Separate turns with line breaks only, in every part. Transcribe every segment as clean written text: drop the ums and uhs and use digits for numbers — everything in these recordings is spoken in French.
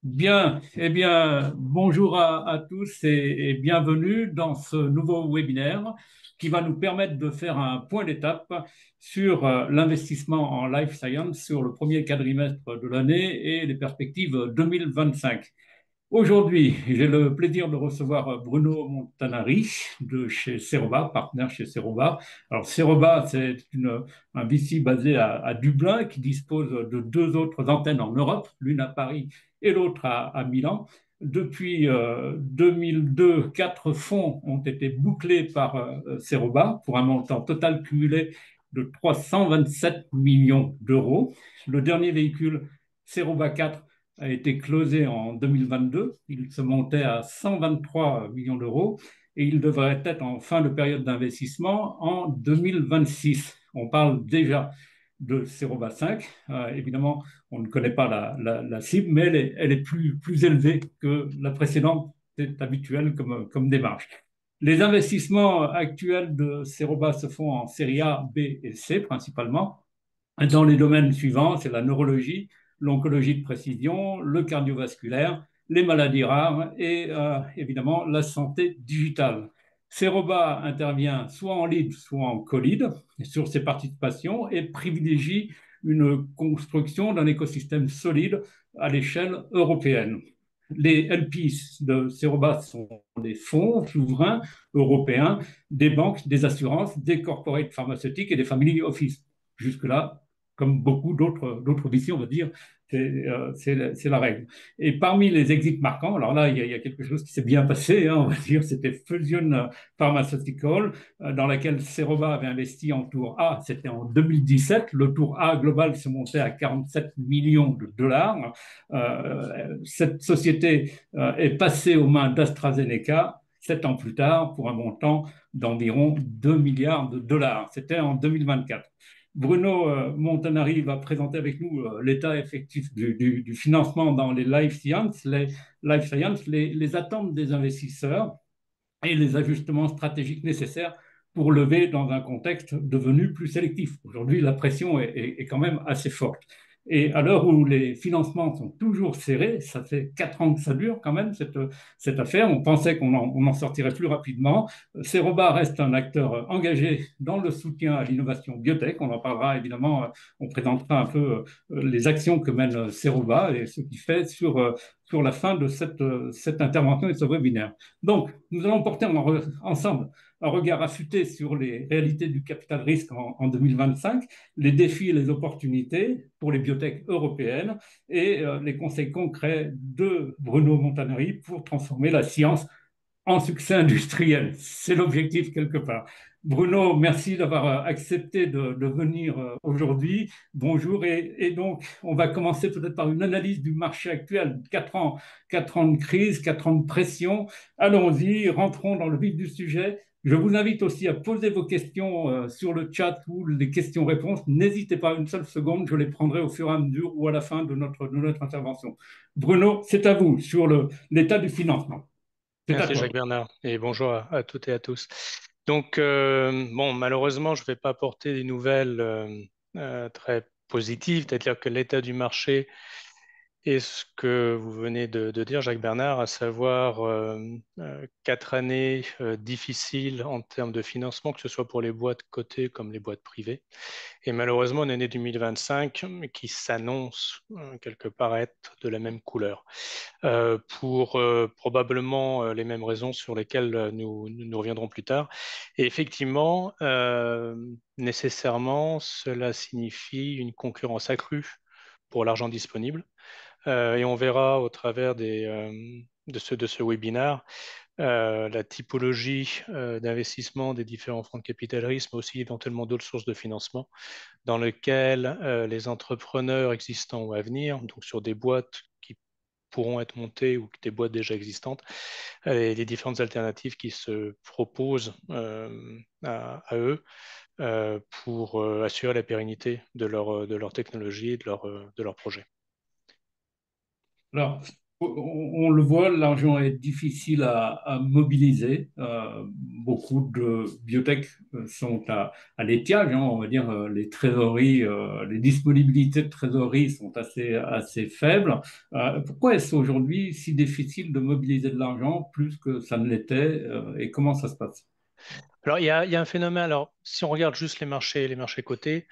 Bien, eh bien, bonjour à tous et bienvenue dans ce nouveau webinaire qui va nous permettre de faire un point d'étape sur l'investissement en life science sur le premier quadrimestre de l'année et les perspectives 2025. Aujourd'hui, j'ai le plaisir de recevoir Bruno Montanari de chez Ceroba, partenaire chez Ceroba. Alors, Ceroba, c'est un VC basé à Dublin qui dispose de deux autres antennes en Europe, l'une à Paris et l'autre à Milan. Depuis 2002, quatre fonds ont été bouclés par Ceroba pour un montant total cumulé de 327 millions d'euros. Le dernier véhicule, Ceroba 4, a été closé en 2022. Il se montait à 123 millions d'euros et il devrait être en fin de période d'investissement en 2026. On parle déjà de Ceroba 5. Évidemment, on ne connaît pas la cible, mais elle est plus élevée que la précédente. C'est habituel comme démarche. Les investissements actuels de Ceroba se font en série A, B et C principalement dans les domaines suivants, c'est la neurologie, l'oncologie de précision, le cardiovasculaire, les maladies rares et évidemment la santé digitale. Ceroba intervient soit en lead, soit en co-lead sur ses participations et privilégie une construction d'un écosystème solide à l'échelle européenne. Les LPs de Ceroba sont des fonds souverains européens, des banques, des assurances, des corporates pharmaceutiques et des family office. Jusque-là, comme beaucoup d'autres visions, on va dire, c'est la règle. Et parmi les exits marquants, alors là, il y a quelque chose qui s'est bien passé, hein, on va dire, c'était Fusion Pharmaceutical, dans laquelle Ceroba avait investi en tour A, c'était en 2017. Le tour A global se montait à 47 millions de dollars. Cette société est passée aux mains d'AstraZeneca 7 ans plus tard pour un montant d'environ 2 milliards de dollars. C'était en 2024. Bruno Montanari va présenter avec nous l'état effectif du financement dans les life science, les attentes des investisseurs et les ajustements stratégiques nécessaires pour lever dans un contexte devenu plus sélectif. Aujourd'hui, la pression est quand même assez forte. Et à l'heure où les financements sont toujours serrés, ça fait 4 ans que ça dure quand même, cette affaire. On pensait qu'on en sortirait plus rapidement. Ceroba reste un acteur engagé dans le soutien à l'innovation biotech. On en parlera évidemment, on présentera un peu les actions que mène Ceroba et ce qu'il fait sur la fin de cette intervention et de ce webinaire. Donc, nous allons porter ensemble un regard affûté sur les réalités du capital risque en 2025, les défis et les opportunités pour les biotech européennes et les conseils concrets de Bruno Montanari pour transformer la science en succès industriel. C'est l'objectif quelque part. Bruno, merci d'avoir accepté de venir aujourd'hui. Bonjour. Et donc, on va commencer peut-être par une analyse du marché actuel. 4 ans, 4 ans de crise, 4 ans de pression. Allons-y, rentrons dans le vif du sujet. Je vous invite aussi à poser vos questions sur le chat ou les questions-réponses. N'hésitez pas une seule seconde, je les prendrai au fur et à mesure ou à la fin de notre intervention. Bruno, c'est à vous sur l'état du financement. C'est à
Merci
toi.
Jacques Bernard et bonjour à toutes et à tous. Donc, bon, malheureusement, je ne vais pas apporter des nouvelles très positives, c'est-à-dire que l'état du marché et ce que vous venez de dire, Jacques Bernard, à savoir 4 années difficiles en termes de financement, que ce soit pour les boîtes cotées comme les boîtes privées. Et malheureusement, une année 2025 qui s'annonce quelque part être de la même couleur, pour probablement les mêmes raisons sur lesquelles nous reviendrons plus tard. Et effectivement, nécessairement, cela signifie une concurrence accrue pour l'argent disponible. Et on verra au travers de ce webinaire la typologie d'investissement des différents fonds de capital risque, mais aussi éventuellement d'autres sources de financement dans lesquelles les entrepreneurs existants ou à venir, donc sur des boîtes qui pourront être montées ou des boîtes déjà existantes, et les différentes alternatives qui se proposent à eux pour assurer la pérennité de leur technologie et de leur projet.
Alors, On le voit, l'argent est difficile à mobiliser. Beaucoup de biotech sont à l'étiage, hein, on va dire, les trésoreries, les disponibilités de trésorerie sont assez faibles. Pourquoi est-ce aujourd'hui si difficile de mobiliser de l'argent plus que ça ne l'était, et comment ça se passe?
Alors, il y a un phénomène. Alors, si on regarde juste les marchés cotés,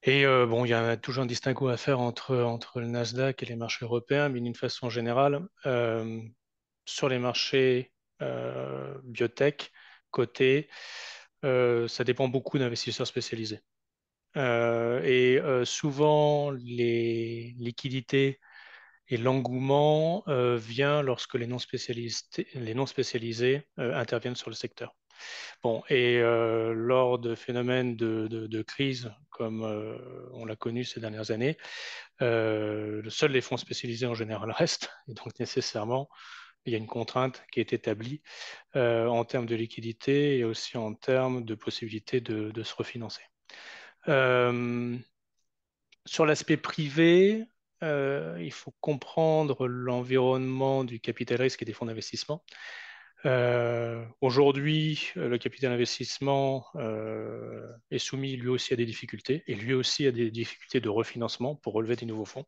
et bon, il y a toujours un distinguo à faire entre le Nasdaq et les marchés européens, mais d'une façon générale, sur les marchés biotech cotés, ça dépend beaucoup d'investisseurs spécialisés. Souvent, les liquidités et l'engouement vient lorsque les non spécialisés interviennent sur le secteur. Bon, lors de phénomènes de crise comme on l'a connu ces dernières années, seuls les fonds spécialisés en général restent. Et donc nécessairement, il y a une contrainte qui est établie en termes de liquidité et aussi en termes de possibilité de se refinancer. Euh, Sur l'aspect privé, il faut comprendre l'environnement du capital risque et des fonds d'investissement. Aujourd'hui, le capital investissement est soumis lui aussi à des difficultés et lui aussi à des difficultés de refinancement pour relever des nouveaux fonds.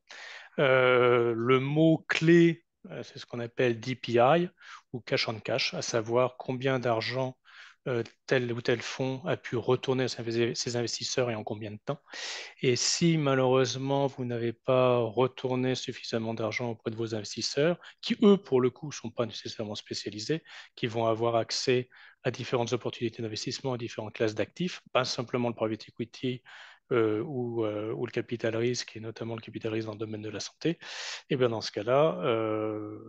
Le mot clé, c'est ce qu'on appelle DPI ou cash on cash, à savoir combien d'argent tel ou tel fonds a pu retourner à ses investisseurs et en combien de temps. Et si malheureusement vous n'avez pas retourné suffisamment d'argent auprès de vos investisseurs, qui eux pour le coup ne sont pas nécessairement spécialisés, qui vont avoir accès à différentes opportunités d'investissement, à différentes classes d'actifs, pas simplement le private equity ou le capital risque, et notamment le capital risque dans le domaine de la santé, et bien dans ce cas-là,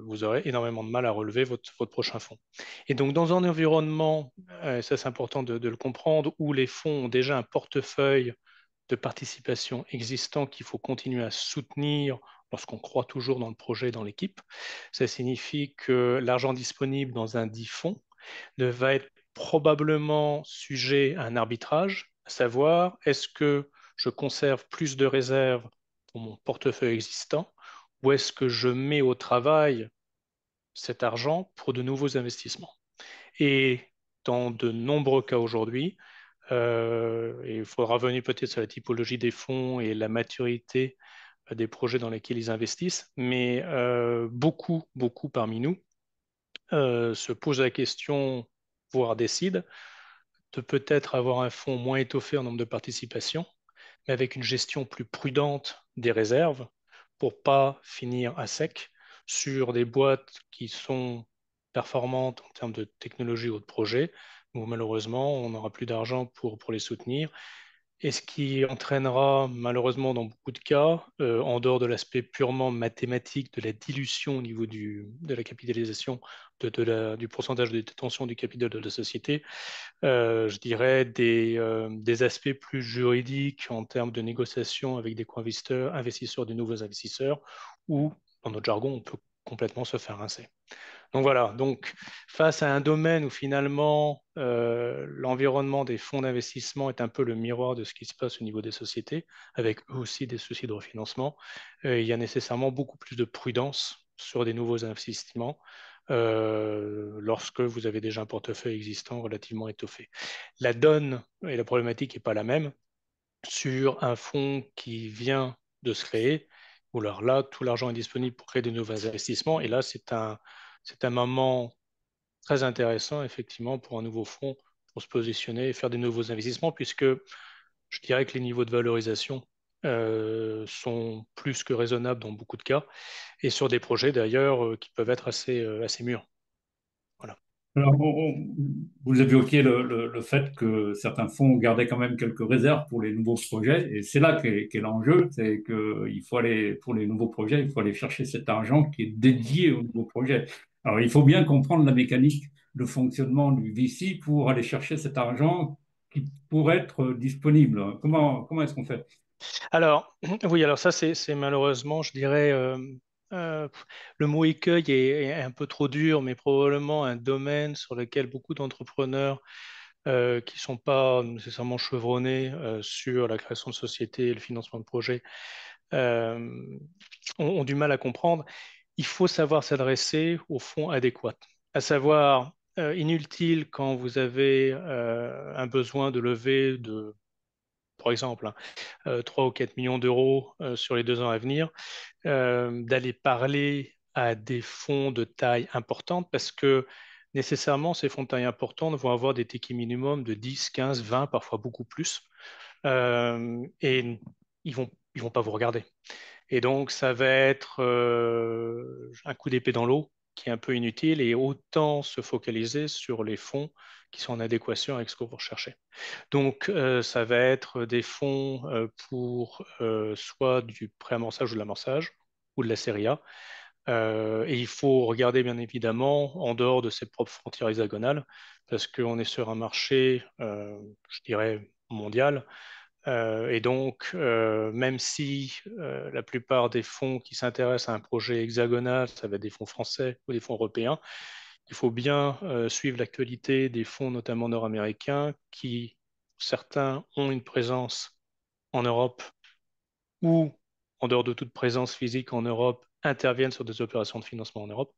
vous aurez énormément de mal à relever votre prochain fonds. Et donc dans un environnement, ça c'est important de le comprendre, où les fonds ont déjà un portefeuille de participation existant qu'il faut continuer à soutenir lorsqu'on croit toujours dans le projet et dans l'équipe. Ça signifie que l'argent disponible dans un dit fonds ne va être probablement sujet à un arbitrage, à savoir est-ce que je conserve plus de réserves pour mon portefeuille existant ou est-ce que je mets au travail cet argent pour de nouveaux investissements. Et dans de nombreux cas aujourd'hui, et il faudra revenir peut-être sur la typologie des fonds et la maturité des projets dans lesquels ils investissent, mais beaucoup parmi nous se posent la question, voire décident, de peut-être avoir un fonds moins étoffé en nombre de participations, mais avec une gestion plus prudente des réserves pour pas finir à sec sur des boîtes qui sont performantes en termes de technologie ou de projet, où malheureusement on n'aura plus d'argent pour les soutenir et ce qui entraînera malheureusement dans beaucoup de cas, en dehors de l'aspect purement mathématique de la dilution au niveau de la capitalisation, du pourcentage de détention du capital de la société, je dirais des aspects plus juridiques en termes de négociation avec des co-investisseurs, investisseurs, de nouveaux investisseurs, où, dans notre jargon, on peut complètement se faire rincer. Donc voilà, donc face à un domaine où finalement l'environnement des fonds d'investissement est un peu le miroir de ce qui se passe au niveau des sociétés, avec eux aussi des soucis de refinancement, il y a nécessairement beaucoup plus de prudence sur des nouveaux investissements lorsque vous avez déjà un portefeuille existant relativement étoffé. La donne et la problématique n'est pas la même sur un fonds qui vient de se créer, où alors là, tout l'argent est disponible pour créer de nouveaux investissements, et là, c'est un moment très intéressant, effectivement, pour un nouveau fonds, pour se positionner et faire des nouveaux investissements, puisque je dirais que les niveaux de valorisation sont plus que raisonnables dans beaucoup de cas, et sur des projets d'ailleurs qui peuvent être assez mûrs. Voilà.
Alors, vous évoquiez le fait que certains fonds gardaient quand même quelques réserves pour les nouveaux projets, et c'est là qu'est l'enjeu, c'est qu'il faut aller, pour les nouveaux projets, il faut aller chercher cet argent qui est dédié aux nouveaux projets. Alors, il faut bien comprendre la mécanique de fonctionnement du VC pour aller chercher cet argent qui pourrait être disponible. Comment est-ce qu'on fait?
Alors, oui, alors ça, c'est malheureusement, je dirais, euh, le mot écueil est un peu trop dur, mais probablement un domaine sur lequel beaucoup d'entrepreneurs qui ne sont pas nécessairement chevronnés sur la création de sociétés et le financement de projets euh, ont du mal à comprendre. il faut savoir s'adresser aux fonds adéquats, à savoir inutile quand vous avez un besoin de lever de, par exemple, 3 ou 4 millions d'euros sur les 2 ans à venir, d'aller parler à des fonds de taille importante parce que nécessairement, ces fonds de taille importante vont avoir des tickets minimum de 10, 15, 20, parfois beaucoup plus. Et ils vont pas vous regarder. Et donc, ça va être un coup d'épée dans l'eau qui est un peu inutile et autant se focaliser sur les fonds qui sont en adéquation avec ce que vous recherchez. Donc, ça va être des fonds pour soit du préamorçage ou de l'amorçage ou de la série A. Et il faut regarder bien évidemment en dehors de ses propres frontières hexagonales parce qu'on est sur un marché, je dirais, mondial et donc, même si la plupart des fonds qui s'intéressent à un projet hexagonal, ça va être des fonds français ou des fonds européens, il faut bien suivre l'actualité des fonds, notamment nord-américains, qui, certains ont une présence en Europe ou, en dehors de toute présence physique en Europe, interviennent sur des opérations de financement en Europe.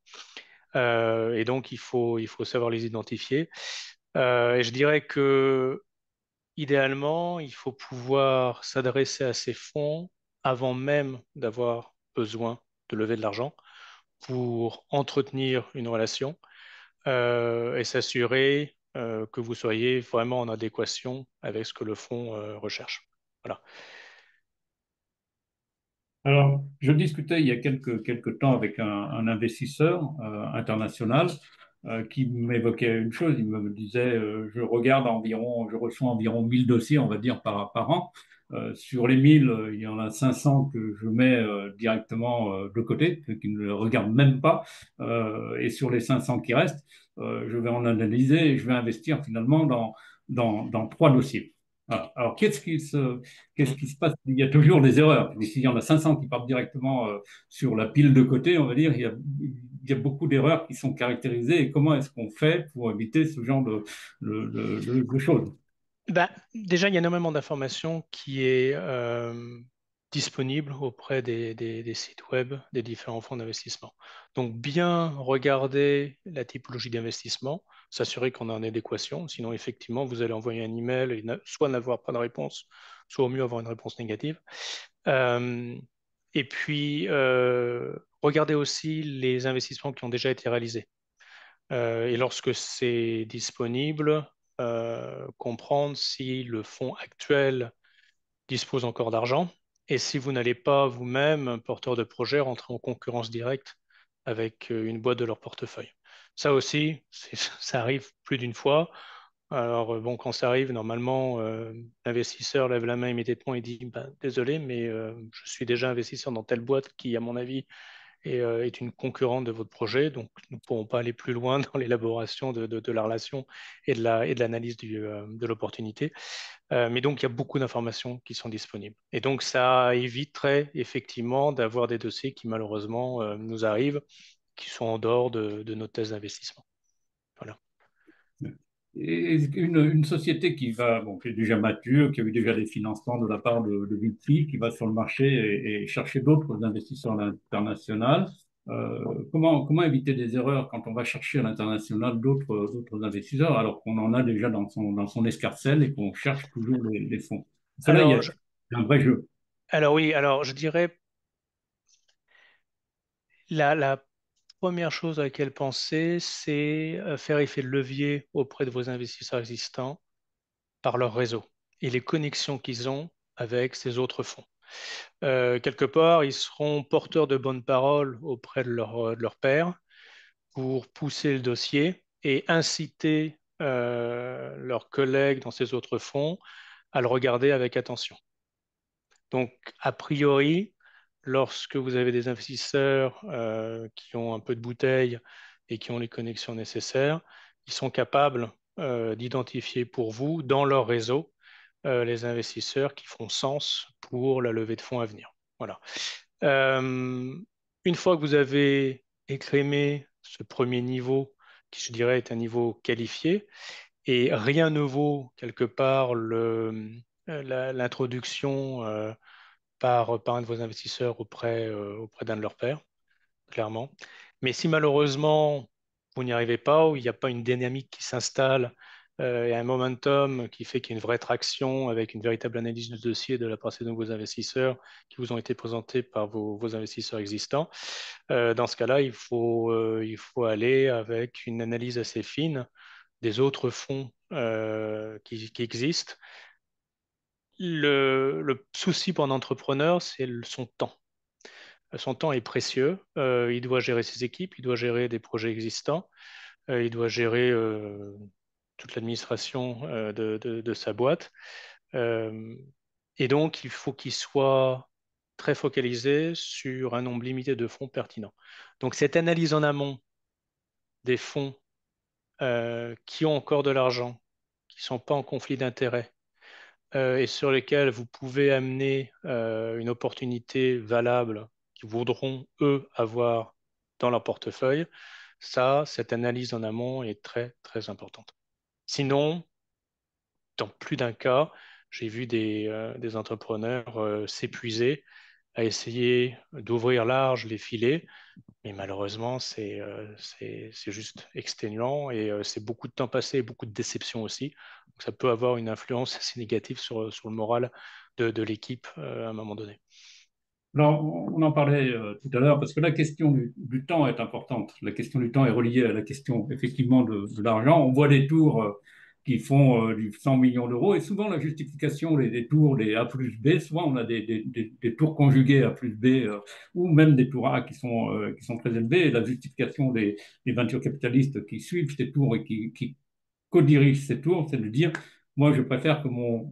Et donc, il faut savoir les identifier. Et je dirais que idéalement, il faut pouvoir s'adresser à ces fonds avant même d'avoir besoin de lever de l'argent pour entretenir une relation et s'assurer que vous soyez vraiment en adéquation avec ce que le fonds recherche. Voilà.
Alors, je discutais il y a quelques temps avec un investisseur international qui m'évoquait une chose. Il me disait, je reçois environ 1000 dossiers, on va dire, par an. Sur les 1000, il y en a 500 que je mets directement de côté, qui ne le regardent même pas. Et sur les 500 qui restent, je vais en analyser et je vais investir finalement dans trois dossiers. Voilà. Alors, qu'est-ce
Mm.
qui se passe? Il y a toujours des erreurs. Et s'il y en a 500 qui partent directement sur la pile de côté, on va dire, il y a beaucoup d'erreurs qui sont caractérisées. Et comment est-ce qu'on fait pour éviter ce genre de choses?
Ben, déjà, il y a énormément d'informations qui est disponible auprès des sites web des différents fonds d'investissement. Donc, bien regarder la typologie d'investissement, s'assurer qu'on est en adéquation. Sinon, effectivement, vous allez envoyer un email et soit n'avoir pas de réponse, soit au mieux avoir une réponse négative. Euh, et puis, regardez aussi les investissements qui ont déjà été réalisés. Et lorsque c'est disponible, comprendre si le fonds actuel dispose encore d'argent et si vous n'allez pas vous-même, porteur de projet, rentrer en concurrence directe avec une boîte de leur portefeuille. Ça aussi, ça arrive plus d'une fois. Alors, bon, quand ça arrive, normalement, l'investisseur lève la main immédiatement et dit, ben, désolé, mais je suis déjà investisseur dans telle boîte qui, à mon avis, est une concurrente de votre projet. Donc, nous ne pourrons pas aller plus loin dans l'élaboration de la relation et de l'analyse de l'opportunité. Mais donc, il y a beaucoup d'informations qui sont disponibles. Et donc, ça éviterait effectivement d'avoir des dossiers qui, malheureusement, nous arrivent, qui sont en dehors de nos thèses d'investissement. Voilà.
Et une société qui est déjà mature, qui a eu déjà des financements de la part de VC, qui va sur le marché et chercher d'autres investisseurs à l'international. Comment éviter des erreurs quand on va chercher à l'international d'autres investisseurs alors qu'on en a déjà dans son escarcelle et qu'on cherche toujours les fonds? Parce que là,
Alors,
il y a un vrai jeu.
alors oui, alors je dirais la première chose à laquelle penser, c'est faire effet de levier auprès de vos investisseurs existants par leur réseau et les connexions qu'ils ont avec ces autres fonds. Quelque part, ils seront porteurs de bonnes paroles auprès de leur pairs pour pousser le dossier et inciter leurs collègues dans ces autres fonds à le regarder avec attention. Donc, a priori, lorsque vous avez des investisseurs qui ont un peu de bouteille et qui ont les connexions nécessaires, ils sont capables d'identifier pour vous, dans leur réseau, les investisseurs qui font sens pour la levée de fonds à venir. Voilà. Euh, une fois que vous avez écrémé ce premier niveau, qui je dirais est un niveau qualifié, et rien ne vaut quelque part l'introduction par un de vos investisseurs auprès d'un de leurs pairs. clairement. Mais si malheureusement vous n'y arrivez pas, ou il n'y a pas une dynamique qui s'installe et un momentum qui fait qu'il y a une vraie traction avec une véritable analyse du dossier de la part de nouveaux investisseurs qui vous ont été présentés par vos investisseurs existants, dans ce cas-là, il faut aller avec une analyse assez fine des autres fonds qui existent. Le souci pour un entrepreneur, c'est son temps. Son temps est précieux. Il doit gérer ses équipes, il doit gérer des projets existants, il doit gérer toute l'administration de sa boîte. Euh, et donc, il faut qu'il soit très focalisé sur un nombre limité de fonds pertinents. Donc, cette analyse en amont des fonds qui ont encore de l'argent, qui ne sont pas en conflit d'intérêts, et sur lesquels vous pouvez amener une opportunité valable qu'ils voudront, eux, avoir dans leur portefeuille, ça, cette analyse en amont est très, très importante. Sinon, dans plus d'un cas, j'ai vu des entrepreneurs s'épuiser à essayer d'ouvrir large les filets, mais malheureusement, c'est juste exténuant et c'est beaucoup de temps passé et beaucoup de déception aussi. Donc, ça peut avoir une influence assez négative sur le moral de l'équipe à un moment donné.
Alors, on en parlait tout à l'heure parce que la question du temps est importante. La question du temps est reliée à la question effectivement de l'argent. On voit des tours qui font du 100 millions d'euros et souvent la justification des tours, des A plus B, souvent on a des tours conjugués A plus B ou même des tours A qui sont très élevés. Et la justification des venture capitalistes qui suivent ces tours et qui co-dirige ces tours, c'est de dire, moi, je préfère que mon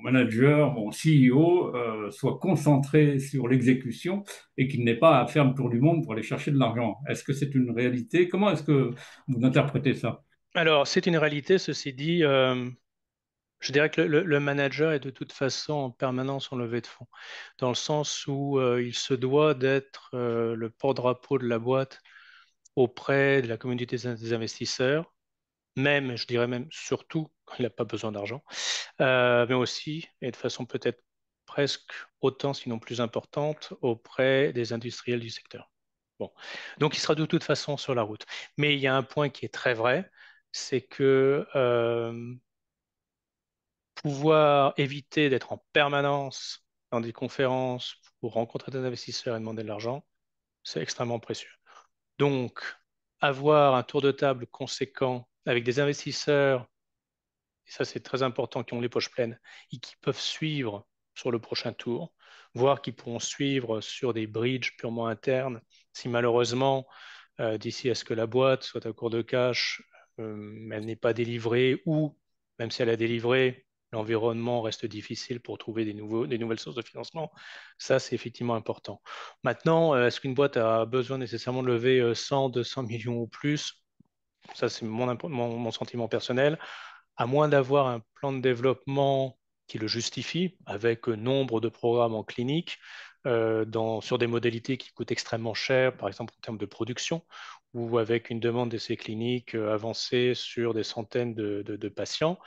manager, mon CEO, soit concentré sur l'exécution et qu'il n'ait pas à faire le tour du monde pour aller chercher de l'argent. Est-ce que c'est une réalité? Comment est-ce que vous interprétez ça?
Alors, c'est une réalité, ceci dit, je dirais que le manager est de toute façon en permanence en levée de fonds, dans le sens où il se doit d'être le porte-drapeau de la boîte auprès de la communauté des investisseurs, même, je dirais même surtout quand il n'a pas besoin d'argent, mais aussi, et de façon peut-être presque autant, sinon plus importante, auprès des industriels du secteur. Bon. Donc il sera de toute façon sur la route. Mais il y a un point qui est très vrai, c'est que pouvoir éviter d'être en permanence dans des conférences pour rencontrer des investisseurs et demander de l'argent, c'est extrêmement précieux. Donc, avoir un tour de table conséquent avec des investisseurs, et ça c'est très important, qui ont les poches pleines et qui peuvent suivre sur le prochain tour, voire qui pourront suivre sur des bridges purement internes, si malheureusement, d'ici à ce que la boîte soit à court de cash, elle n'est pas délivrée, ou même si elle a délivré, l'environnement reste difficile pour trouver des nouvelles sources de financement. Ça, c'est effectivement important. Maintenant, est-ce qu'une boîte a besoin nécessairement de lever 100, 200 millions ou plus? Ça, c'est mon sentiment personnel. À moins d'avoir un plan de développement qui le justifie, avec nombre de programmes en clinique, sur des modalités qui coûtent extrêmement cher, par exemple en termes de production, ou avec une demande d'essais cliniques avancée sur des centaines de patients,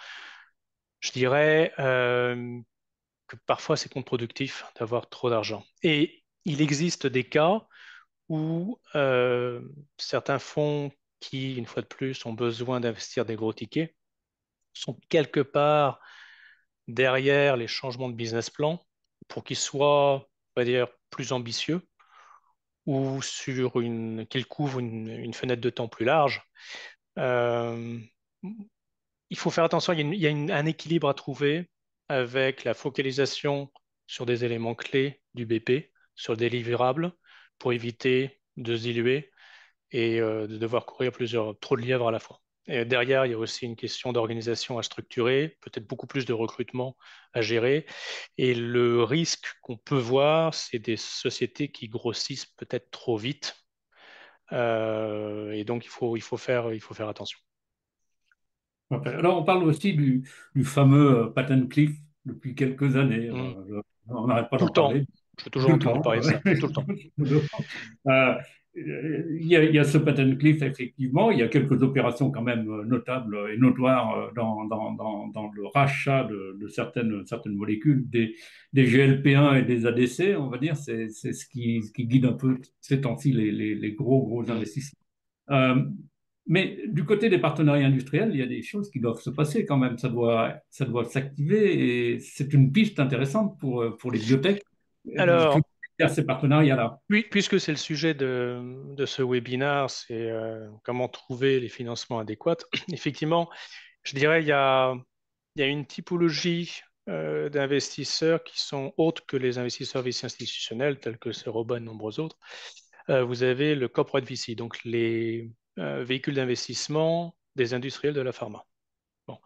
je dirais que parfois c'est contre-productif d'avoir trop d'argent. Et il existe des cas où certains fonds qui, une fois de plus, ont besoin d'investir des gros tickets, sont quelque part derrière les changements de business plan pour qu'ils soient, on va dire, plus ambitieux ou qu'ils couvrent une fenêtre de temps plus large. Euh, il faut faire attention, il y a un équilibre à trouver avec la focalisation sur des éléments clés du BP, sur des livrables, pour éviter de se diluer et de devoir courir trop de lièvres à la fois. Et derrière, il y a aussi une question d'organisation à structurer, peut-être beaucoup plus de recrutement à gérer. Et le risque qu'on peut voir, c'est des sociétés qui grossissent peut-être trop vite. Et donc, il faut faire attention.
Ok. Alors, on parle aussi du fameux patent cliff depuis quelques années.
Mm.
On n'arrête pas
Tout le
d'en
temps.
parler
Je vais
tout
toujours
le
entendre
temps.
parler de ça, tout le temps.
il y a ce patent cliff, effectivement. Il y a quelques opérations quand même notables et notoires dans le rachat de certaines molécules, des GLP-1 et des ADC, on va dire. C'est ce qui guide un peu ces temps-ci les gros
Mm.
investissements. Euh, mais du côté des partenariats industriels, il y a des choses qui doivent se passer quand même. Ça doit s'activer et c'est une piste intéressante pour les biotech qui
Alors,
à ces partenariats-là.
puisque c'est le sujet de ce webinaire, c'est comment trouver les financements adéquats. Effectivement, je dirais il y a une typologie d'investisseurs qui sont autres que les investisseurs VC institutionnels, tels que Ceroba et de nombreux autres. Vous avez le corporate VC, donc les véhicules d'investissement des industriels de la pharma. Bon.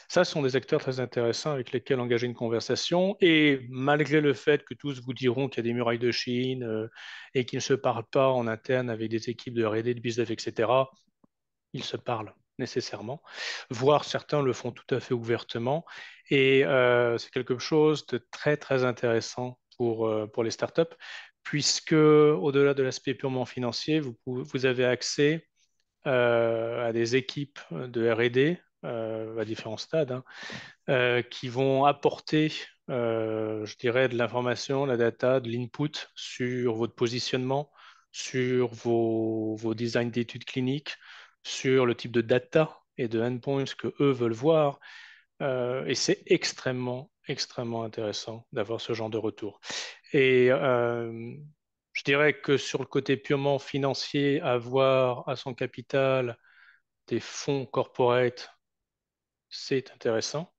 Ça, ce sont des acteurs très intéressants avec lesquels engager une conversation. Et malgré le fait que tous vous diront qu'il y a des murailles de Chine et qu'ils ne se parlent pas en interne avec des équipes de R&D, de business, etc., ils se parlent nécessairement. Voire certains le font tout à fait ouvertement. Et c'est quelque chose de très, très intéressant pour les startups, puisque au-delà de l'aspect purement financier, vous avez accès à des équipes de R&D à différents stades, hein, qui vont apporter, je dirais, de l'information, la data, de l'input sur votre positionnement, sur vos designs d'études cliniques, sur le type de data et de endpoints que eux veulent voir. Et c'est extrêmement, extrêmement intéressant d'avoir ce genre de retour. Et je dirais que sur le côté purement financier, avoir à son capital des fonds corporate, c'est intéressant.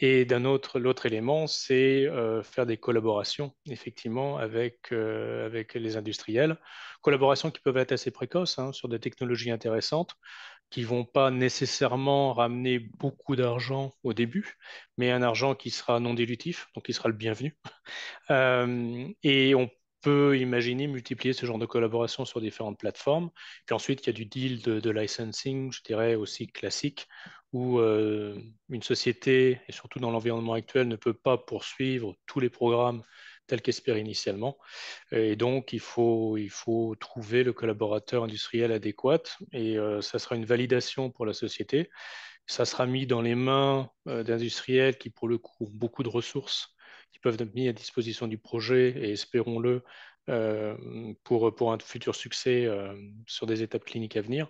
Et l'autre élément, c'est faire des collaborations, effectivement, avec les industriels. Collaborations qui peuvent être assez précoces, hein, sur des technologies intéressantes, qui vont pas nécessairement ramener beaucoup d'argent au début, mais un argent qui sera non dilutif, donc qui sera le bienvenu. Et on peut imaginer multiplier ce genre de collaboration sur différentes plateformes. Puis ensuite, il y a du deal de licensing, je dirais aussi classique, où une société, et surtout dans l'environnement actuel, ne peut pas poursuivre tous les programmes tels qu'espérés initialement. Et donc, il faut trouver le collaborateur industriel adéquat, et ça sera une validation pour la société. Ça sera mis dans les mains d'industriels qui, pour le coup, ont beaucoup de ressources qui peuvent être mis à disposition du projet et espérons-le pour un futur succès sur des étapes cliniques à venir.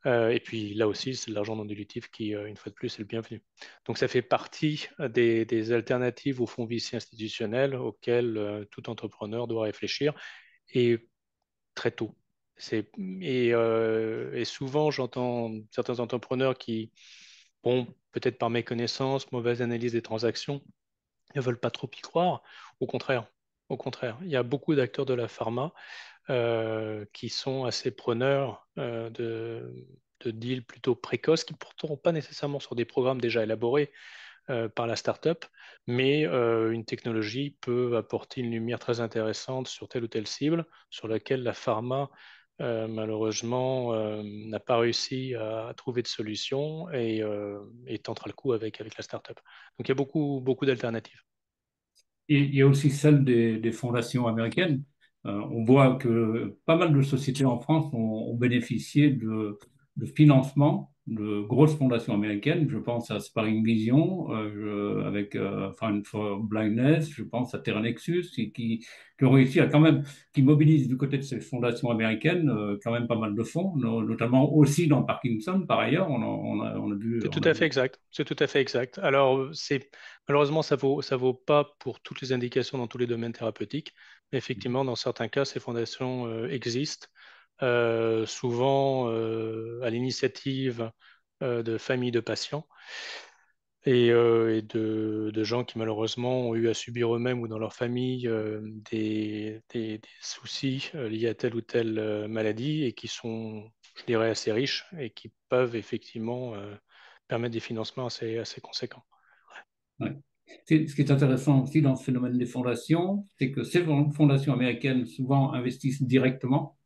Et puis là aussi, c'est de l'argent non dilutif qui, une fois de plus, est le bienvenu. Donc ça fait partie des alternatives aux fonds VC institutionnels auxquels tout entrepreneur doit réfléchir et très tôt. Et souvent, j'entends certains entrepreneurs qui, bon, peut-être par méconnaissance, mauvaise analyse des transactions, ne veulent pas trop y croire. Au contraire, au contraire, il y a beaucoup d'acteurs de la pharma qui sont assez preneurs de deals plutôt précoces, qui ne porteront pas nécessairement sur des programmes déjà élaborés par la startup, mais une technologie peut apporter une lumière très intéressante sur telle ou telle cible, sur laquelle la pharma, malheureusement, n'a pas réussi à trouver de solution et tentera le coup avec la startup. Donc il y a beaucoup, beaucoup d'alternatives.
Et il y a aussi celle des fondations américaines. On voit que pas mal de sociétés en France ont bénéficié de financement de grosses fondations américaines. Je pense à Sparring Vision avec Fund for Blindness, je pense à Terra Nexus, qui ont réussi à quand même, qui mobilisent du côté de ces fondations américaines quand même pas mal de fonds, notamment aussi dans Parkinson. Par ailleurs, on a vu,
C'est tout
on a
à
vu.
fait exact. C'est tout à fait exact. Alors, malheureusement, ça vaut pas pour toutes les indications dans tous les domaines thérapeutiques, mais effectivement, dans certains cas, ces fondations existent, souvent à l'initiative de familles de patients et de gens qui malheureusement ont eu à subir eux-mêmes ou dans leur famille des soucis liés à telle ou telle maladie et qui sont, je dirais, assez riches et qui peuvent effectivement permettre des financements assez conséquents.
Ouais. Ce qui est intéressant aussi dans ce phénomène des fondations, c'est que ces fondations américaines souvent investissent directement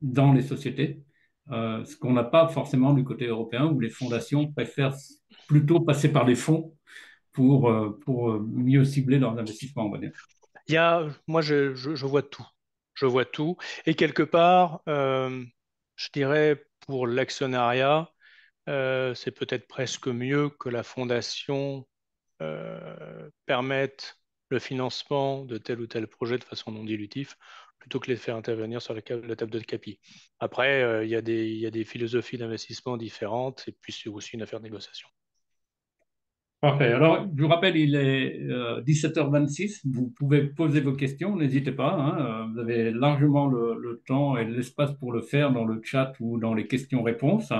dans les sociétés, ce qu'on n'a pas forcément du côté européen, où les fondations préfèrent plutôt passer par des fonds pour mieux cibler leurs investissements, on va dire.
Moi, je vois tout. je vois tout. Et quelque part, je dirais pour l'actionnariat, c'est peut-être presque mieux que la fondation permette le financement de tel ou tel projet de façon non dilutive, plutôt que les faire intervenir sur la table de capi. Après, il y a des philosophies d'investissement différentes, et puis c'est aussi une affaire de négociation.
Parfait. Alors, je vous rappelle, il est 17h26. Vous pouvez poser vos questions, n'hésitez pas, hein. Vous avez largement le temps et l'espace pour le faire dans le chat ou dans les questions-réponses.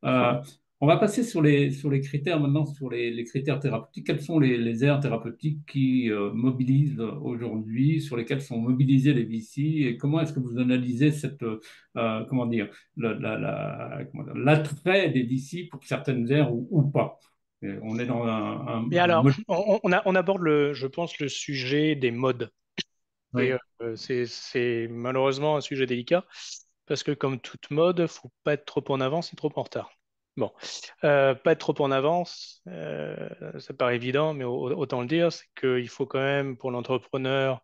Euh, on va passer sur les critères maintenant, sur les critères thérapeutiques. Quelles sont les aires thérapeutiques qui mobilisent aujourd'hui, sur lesquelles sont mobilisés les VC et comment est-ce que vous analysez cette, comment dire, l'attrait des VC pour certaines aires ou pas? On est dans
Mais
un
alors,
mode.
on aborde, je pense, le sujet des modes. Et
Oui,
c'est malheureusement un sujet délicat parce que comme toute mode, faut pas être trop en avance et trop en retard. Bon, pas être trop en avance, ça paraît évident, mais autant le dire, c'est qu'il faut quand même pour l'entrepreneur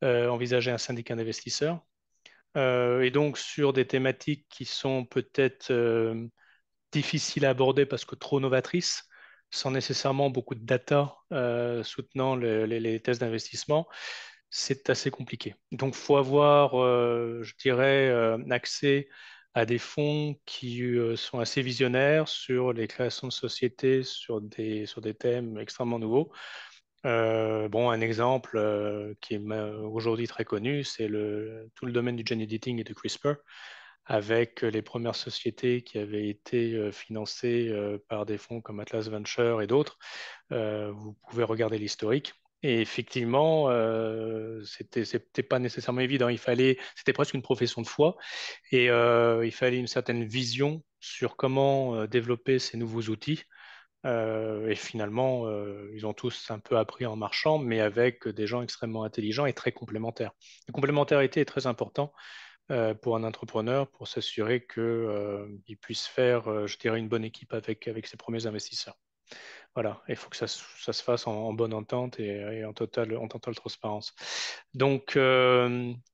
envisager un syndicat d'investisseurs. Et donc sur des thématiques qui sont peut-être difficiles à aborder parce que trop novatrices, sans nécessairement beaucoup de data soutenant les thèses d'investissement, c'est assez compliqué. Donc, il faut avoir, je dirais, accès à des fonds qui sont assez visionnaires sur les créations de sociétés, sur des thèmes extrêmement nouveaux. Bon, un exemple qui est aujourd'hui très connu, c'est tout le domaine du gene editing et de CRISPR, avec les premières sociétés qui avaient été financées par des fonds comme Atlas Venture et d'autres. Vous pouvez regarder l'historique. Et effectivement, c'était pas nécessairement évident. C'était presque une profession de foi, et il fallait une certaine vision sur comment développer ces nouveaux outils. Et finalement, ils ont tous un peu appris en marchant, mais avec des gens extrêmement intelligents et très complémentaires. La complémentarité est très importante pour un entrepreneur pour s'assurer qu'il puisse faire, je dirais, une bonne équipe avec ses premiers investisseurs. Voilà, il faut que ça se fasse en bonne entente et en totale transparence. Donc,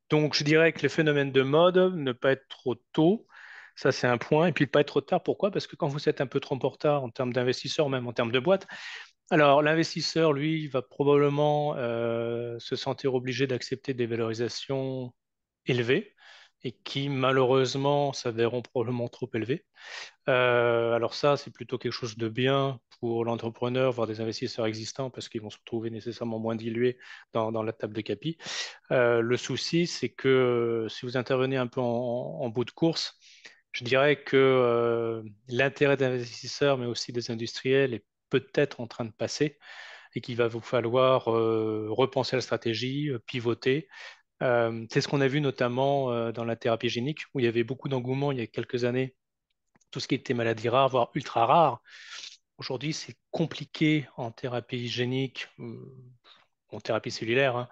donc, je dirais que les phénomènes de mode, ne pas être trop tôt, ça c'est un point, et puis pas être trop tard. Pourquoi? Parce que quand vous êtes un peu trop en retard en termes d'investisseurs, même en termes de boîte, alors l'investisseur, lui, va probablement se sentir obligé d'accepter des valorisations élevées et qui malheureusement s'avéreront probablement trop élevées. Alors ça, c'est plutôt quelque chose de bien pour l'entrepreneur, voire des investisseurs existants, parce qu'ils vont se retrouver nécessairement moins dilués dans la table de capi. Le souci, c'est que si vous intervenez un peu en bout de course, je dirais que l'intérêt d'investisseurs, mais aussi des industriels, est peut-être en train de passer et qu'il va vous falloir repenser la stratégie, pivoter. C'est ce qu'on a vu notamment dans la thérapie génique, où il y avait beaucoup d'engouement il y a quelques années, tout ce qui était maladie rare, voire ultra rare. Aujourd'hui, c'est compliqué en thérapie génique, en thérapie cellulaire,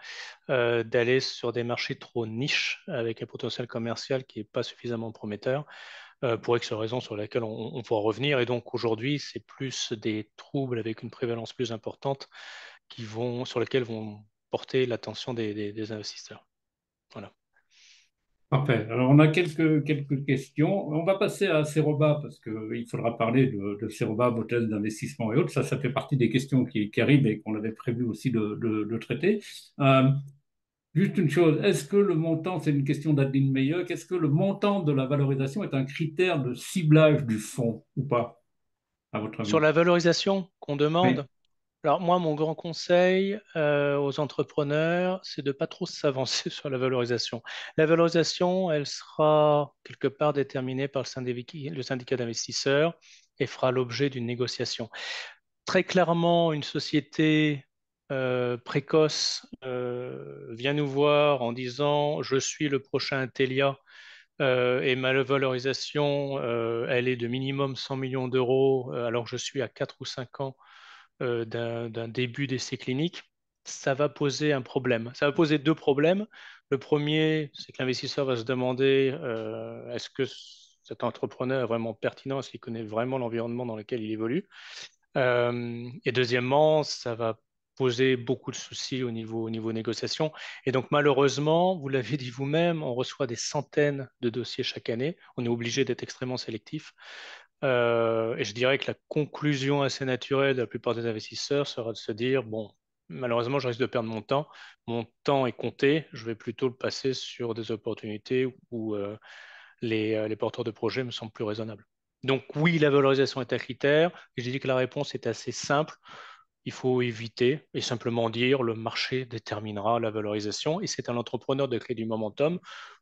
hein, d'aller sur des marchés trop niches avec un potentiel commercial qui n'est pas suffisamment prometteur pour X raisons sur lesquelles on pourra revenir. Et donc aujourd'hui, c'est plus des troubles avec une prévalence plus importante sur lesquels vont porter l'attention des investisseurs. Voilà.
parfait. Alors, on a quelques questions. On va passer à Seroba parce qu'il faudra parler de Seroba, modèle d'investissement et autres. Ça fait partie des questions qui arrivent et qu'on avait prévu aussi de traiter. Euh, Juste une chose, est-ce que le montant, c'est une question d'Adeline Meyer, est-ce que le montant de la valorisation est un critère de ciblage du fonds ou pas, à votre
Sur
avis?
la valorisation qu'on demande,
Oui.
alors moi, mon grand conseil aux entrepreneurs, c'est de pas trop s'avancer sur la valorisation. La valorisation, elle sera quelque part déterminée par le syndicat d'investisseurs et fera l'objet d'une négociation. Très clairement, une société précoce vient nous voir en disant, je suis le prochain Telia et ma valorisation, elle est de minimum 100 millions d'euros alors que je suis à 4 ou 5 ans d'un début d'essai clinique, ça va poser un problème. Ça va poser deux problèmes. Le premier, c'est que l'investisseur va se demander est-ce que cet entrepreneur est vraiment pertinent, est-ce qu'il connaît vraiment l'environnement dans lequel il évolue. Et deuxièmement, ça va poser beaucoup de soucis au niveau négociation. Et donc, malheureusement, vous l'avez dit vous-même, on reçoit des centaines de dossiers chaque année. On est obligé d'être extrêmement sélectif. Et je dirais que la conclusion assez naturelle de la plupart des investisseurs sera de se dire, bon, malheureusement, je risque de perdre mon temps. Mon temps est compté. Je vais plutôt le passer sur des opportunités où les porteurs de projets me semblent plus raisonnables. Donc oui, la valorisation est un critère. Et j'ai dit que la réponse est assez simple. Il faut éviter et simplement dire le marché déterminera la valorisation. Et c'est à l'entrepreneur de créer du momentum,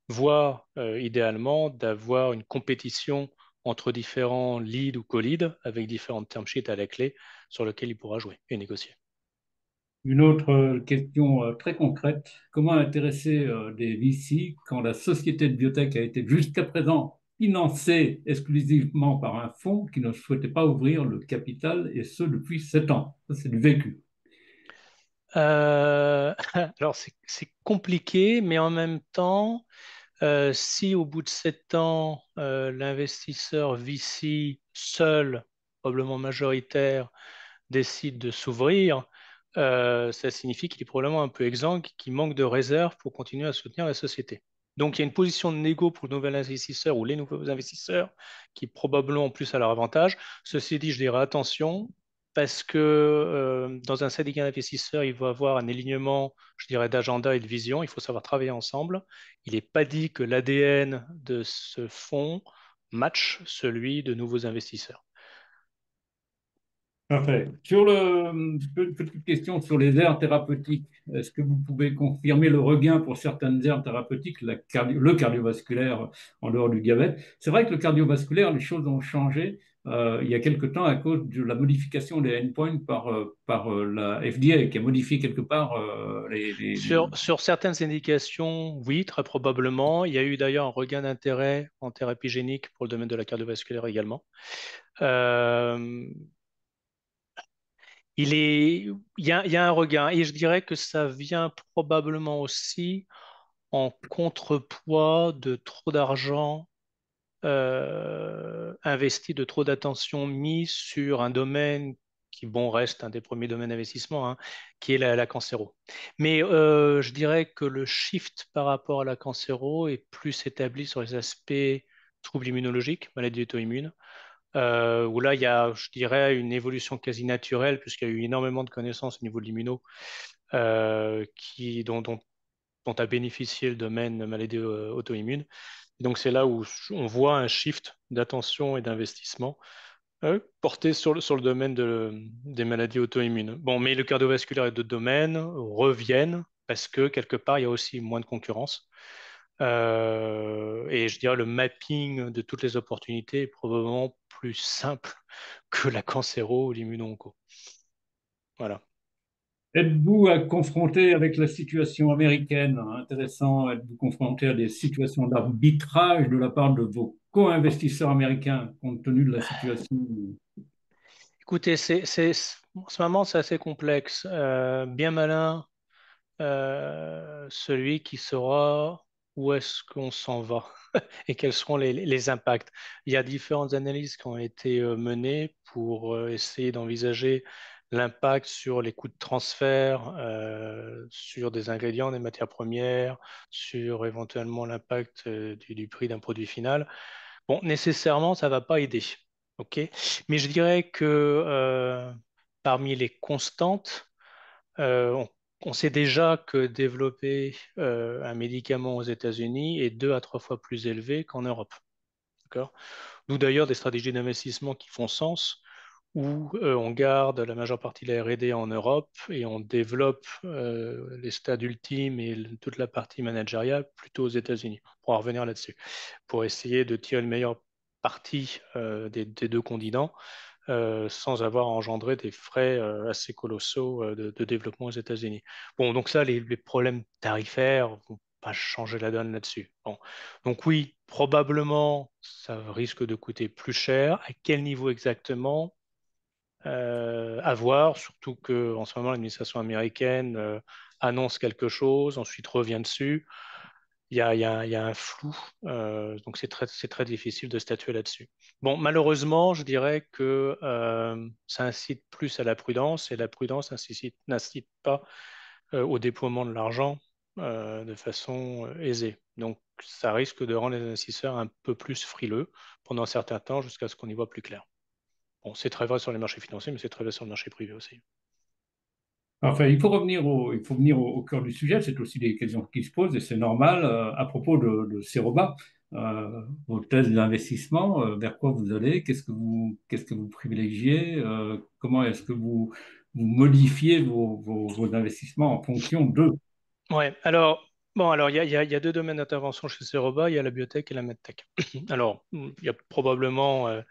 voire idéalement d'avoir une compétition entre différents leads ou co-leads avec différentes term sheets à la clé sur lesquels il pourra jouer et négocier.
Une autre question très concrète, comment intéresser des VC quand la société de biotech a été jusqu'à présent financée exclusivement par un fonds qui ne souhaitait pas ouvrir le capital, et ce depuis 7 ans? Ça, c'est du vécu.
Alors c'est compliqué, mais en même temps, si au bout de 7 ans, l'investisseur VC seul, probablement majoritaire, décide de s'ouvrir, ça signifie qu'il est probablement un peu exsangue, qu'il manque de réserves pour continuer à soutenir la société. Donc il y a une position de négo pour le nouvel investisseur ou les nouveaux investisseurs qui est probablement plus à leur avantage. Ceci dit, je dirais attention parce que dans un syndicat d'investisseurs, il va avoir un alignement, je dirais, d'agenda et de vision. Il faut savoir travailler ensemble. Il n'est pas dit que l'ADN de ce fonds match celui de nouveaux investisseurs.
Parfait. Sur une petite question sur les aires thérapeutiques. Est-ce que vous pouvez confirmer le regain pour certaines aires thérapeutiques, le cardiovasculaire en dehors du diabète? C'est vrai que le cardiovasculaire, les choses ont changé il y a quelque temps à cause de la modification des endpoints par la FDA qui a modifié quelque part
Sur certaines indications, oui, très probablement. Il y a eu d'ailleurs un regain d'intérêt en thérapie génique pour le domaine de la cardiovasculaire également. Euh, il y a un regain et je dirais que ça vient probablement aussi en contrepoids de trop d'argent investi, de trop d'attention mise sur un domaine qui, bon, reste un des premiers domaines d'investissement, hein, qui est la cancéro. Mais je dirais que le shift par rapport à la cancéro est plus établi sur les aspects troubles immunologiques, maladies auto-immunes, où là, il y a, je dirais, une évolution quasi naturelle, puisqu'il y a eu énormément de connaissances au niveau de l'immuno, dont a bénéficié le domaine maladie auto-immune. Donc c'est là où on voit un shift d'attention et d'investissement porté sur le domaine des maladies auto-immunes. Bon, mais le cardiovasculaire et d'autres domaines reviennent parce que quelque part, il y a aussi moins de concurrence. Et je dirais le mapping de toutes les opportunités est probablement plus simple que la cancéro ou l'immuno-onco. Voilà.
Êtes-vous confronté avec la situation américaine? Intéressant, êtes-vous confronté à des situations d'arbitrage de la part de vos co-investisseurs américains compte tenu de la situation?
Écoutez, en ce moment, c'est assez complexe. Bien malin celui qui saura où est-ce qu'on s'en va et quels seront les impacts. Il y a différentes analyses qui ont été menées pour essayer d'envisager l'impact sur les coûts de transfert, sur des ingrédients, des matières premières, sur éventuellement l'impact du prix d'un produit final. Bon, nécessairement, ça ne va pas aider. OK? Mais je dirais que parmi les constantes, on, on sait déjà que développer un médicament aux États-Unis est 2 à 3 fois plus élevé qu'en Europe. D'accord? D'où d'ailleurs des stratégies d'investissement qui font sens, où on garde la majeure partie de la R&D en Europe et on développe les stades ultimes et toute la partie managériale plutôt aux États-Unis. On pourra revenir là-dessus, pour essayer de tirer le meilleur parti des deux continents sans avoir engendré des frais assez colossaux de développement aux États-Unis. Bon, donc ça, les problèmes tarifaires vont pas changer la donne là-dessus. Bon. Donc oui, probablement, ça risque de coûter plus cher. À quel niveau exactement? À voir, surtout qu'en ce moment, l'administration américaine annonce quelque chose, ensuite revient dessus. il y a un flou, donc c'est très difficile de statuer là-dessus. Bon, malheureusement, je dirais que ça incite plus à la prudence et la prudence n'incite pas au déploiement de l'argent de façon aisée. Donc, ça risque de rendre les investisseurs un peu plus frileux pendant un certain temps jusqu'à ce qu'on y voit plus clair. Bon, c'est très vrai sur les marchés financiers, mais c'est très vrai sur le marché privé aussi.
Enfin, il faut venir au cœur du sujet. C'est aussi des questions qui se posent et c'est normal. À propos de Ceroba, vos thèses d'investissement, vers quoi vous allez? Qu'est-ce que vous privilégiez? Comment est-ce que vous modifiez vos investissements en fonction de?
Ouais, alors, bon, alors il y a deux domaines d'intervention chez Ceroba, il y a la biotech et la medtech. Alors, il y a probablement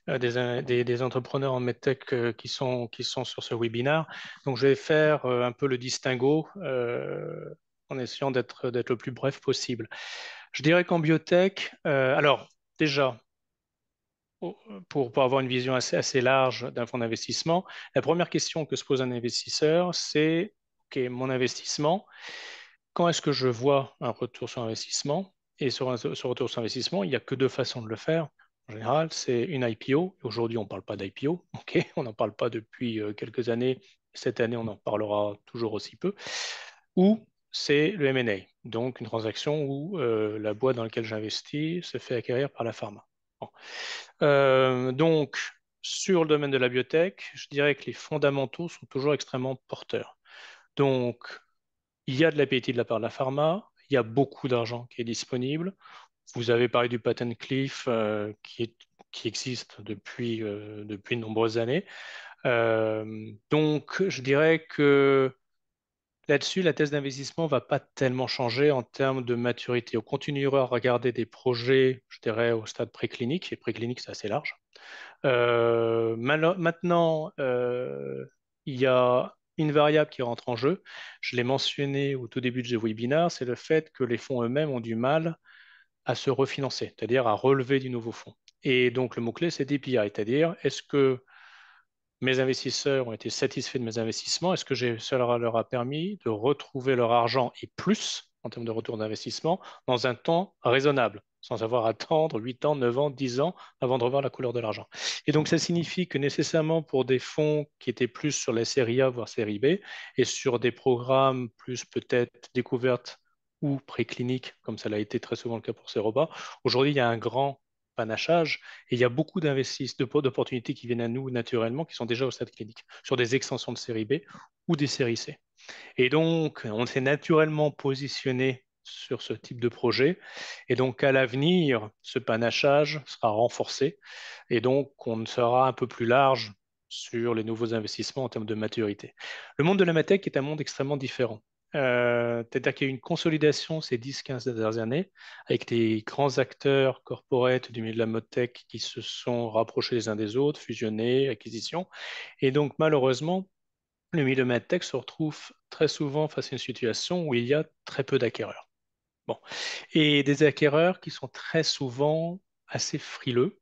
des entrepreneurs en medtech qui sont sur ce webinaire. Donc, je vais faire un peu le distinguo en essayant d'être le plus bref possible. Je dirais qu'en biotech, alors déjà, pour avoir une vision assez large d'un fonds d'investissement, la première question que se pose un investisseur, c'est, OK, mon investissement, quand est-ce que je vois un retour sur investissement? Et sur retour sur investissement, il n'y a que deux façons de le faire. En général, c'est une IPO. Aujourd'hui, on ne parle pas d'IPO, ok? On n'en parle pas depuis quelques années. Cette année, on en parlera toujours aussi peu. Ou c'est le M&A, donc une transaction où la boîte dans laquelle j'investis se fait acquérir par la pharma. Bon. Donc, sur le domaine de la biotech, je dirais que les fondamentaux sont toujours extrêmement porteurs. Donc, il y a de l'appétit de la part de la pharma, il y a beaucoup d'argent qui est disponible. Vous avez parlé du patent cliff qui existe depuis de nombreuses années. Donc, je dirais que là-dessus, la thèse d'investissement ne va pas tellement changer en termes de maturité. On continuera à regarder des projets, je dirais, au stade préclinique, et préclinique, c'est assez large. Maintenant, il y a une variable qui rentre en jeu. Je l'ai mentionné au tout début de ce webinaire, c'est le fait que les fonds eux-mêmes ont du mal à se refinancer, c'est-à-dire à relever du nouveau fonds. Et donc le mot-clé, c'est DPI, c'est-à-dire est-ce que mes investisseurs ont été satisfaits de mes investissements? Est-ce que cela leur a permis de retrouver leur argent et plus en termes de retour d'investissement dans un temps raisonnable, sans avoir à attendre 8 ans, 9 ans, 10 ans avant de revoir la couleur de l'argent? Et donc, ça signifie que nécessairement pour des fonds qui étaient plus sur la série A, voire série B, et sur des programmes plus peut-être découvertes ou précliniques, comme ça l'a été très souvent le cas pour Ceroba, aujourd'hui, il y a un grand panachage et il y a beaucoup d'opportunités qui viennent à nous naturellement, qui sont déjà au stade clinique, sur des extensions de série B ou des séries C. Et donc, on s'est naturellement positionné sur ce type de projet. Et donc, à l'avenir, ce panachage sera renforcé. Et donc, on sera un peu plus large sur les nouveaux investissements en termes de maturité. Le monde de la MedTech est un monde extrêmement différent. C'est-à-dire qu'il y a eu une consolidation ces 10-15 dernières années avec des grands acteurs corporate du milieu de la MedTech qui se sont rapprochés les uns des autres, fusionnés, acquisitions. Et donc, malheureusement, le milieu MedTech se retrouve très souvent face à une situation où il y a très peu d'acquéreurs. Bon. Et des acquéreurs qui sont très souvent assez frileux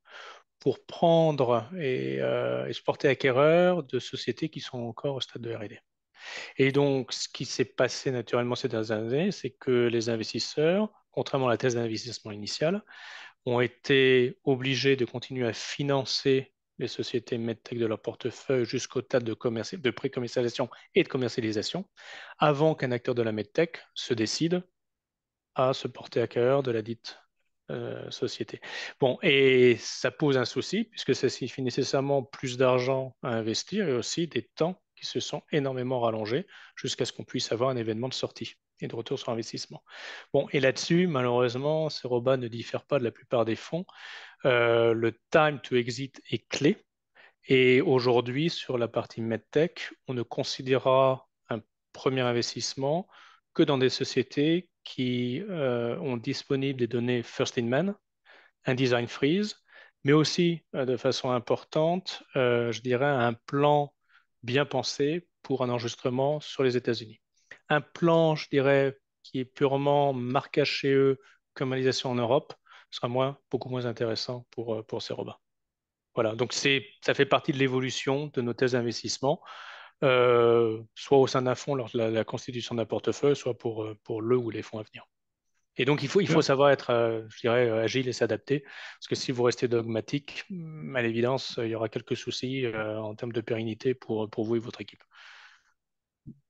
pour prendre et se porter acquéreur de sociétés qui sont encore au stade de R&D. Et donc, ce qui s'est passé naturellement ces dernières années, c'est que les investisseurs, contrairement à la thèse d'investissement initiale, ont été obligés de continuer à financer les sociétés medtech de leur portefeuille jusqu'au stade de pré-commercialisation et de commercialisation, avant qu'un acteur de la medtech se décide à se porter à cœur de la dite société. Bon, et ça pose un souci, puisque ça signifie nécessairement plus d'argent à investir et aussi des temps qui se sont énormément rallongés jusqu'à ce qu'on puisse avoir un événement de sortie et de retour sur investissement. Bon, et là-dessus, malheureusement, Ceroba ne diffère pas de la plupart des fonds. Le time to exit est clé. Et aujourd'hui, sur la partie MedTech, on ne considérera un premier investissement que dans des sociétés qui ont disponible des données first in man, un design freeze, mais aussi de façon importante, je dirais, un plan bien pensé pour un enregistrement sur les États-Unis. Un plan, je dirais, qui est purement marquage chez eux, commercialisation en Europe, sera beaucoup moins intéressant pour Ceroba. Voilà, donc ça fait partie de l'évolution de nos thèses d'investissement, soit au sein d'un fonds lors de la constitution d'un portefeuille, soit pour le ou les fonds à venir. Et donc, il faut savoir être, je dirais, agile et s'adapter. Parce que si vous restez dogmatique, à l'évidence, il y aura quelques soucis en termes de pérennité pour vous et votre équipe.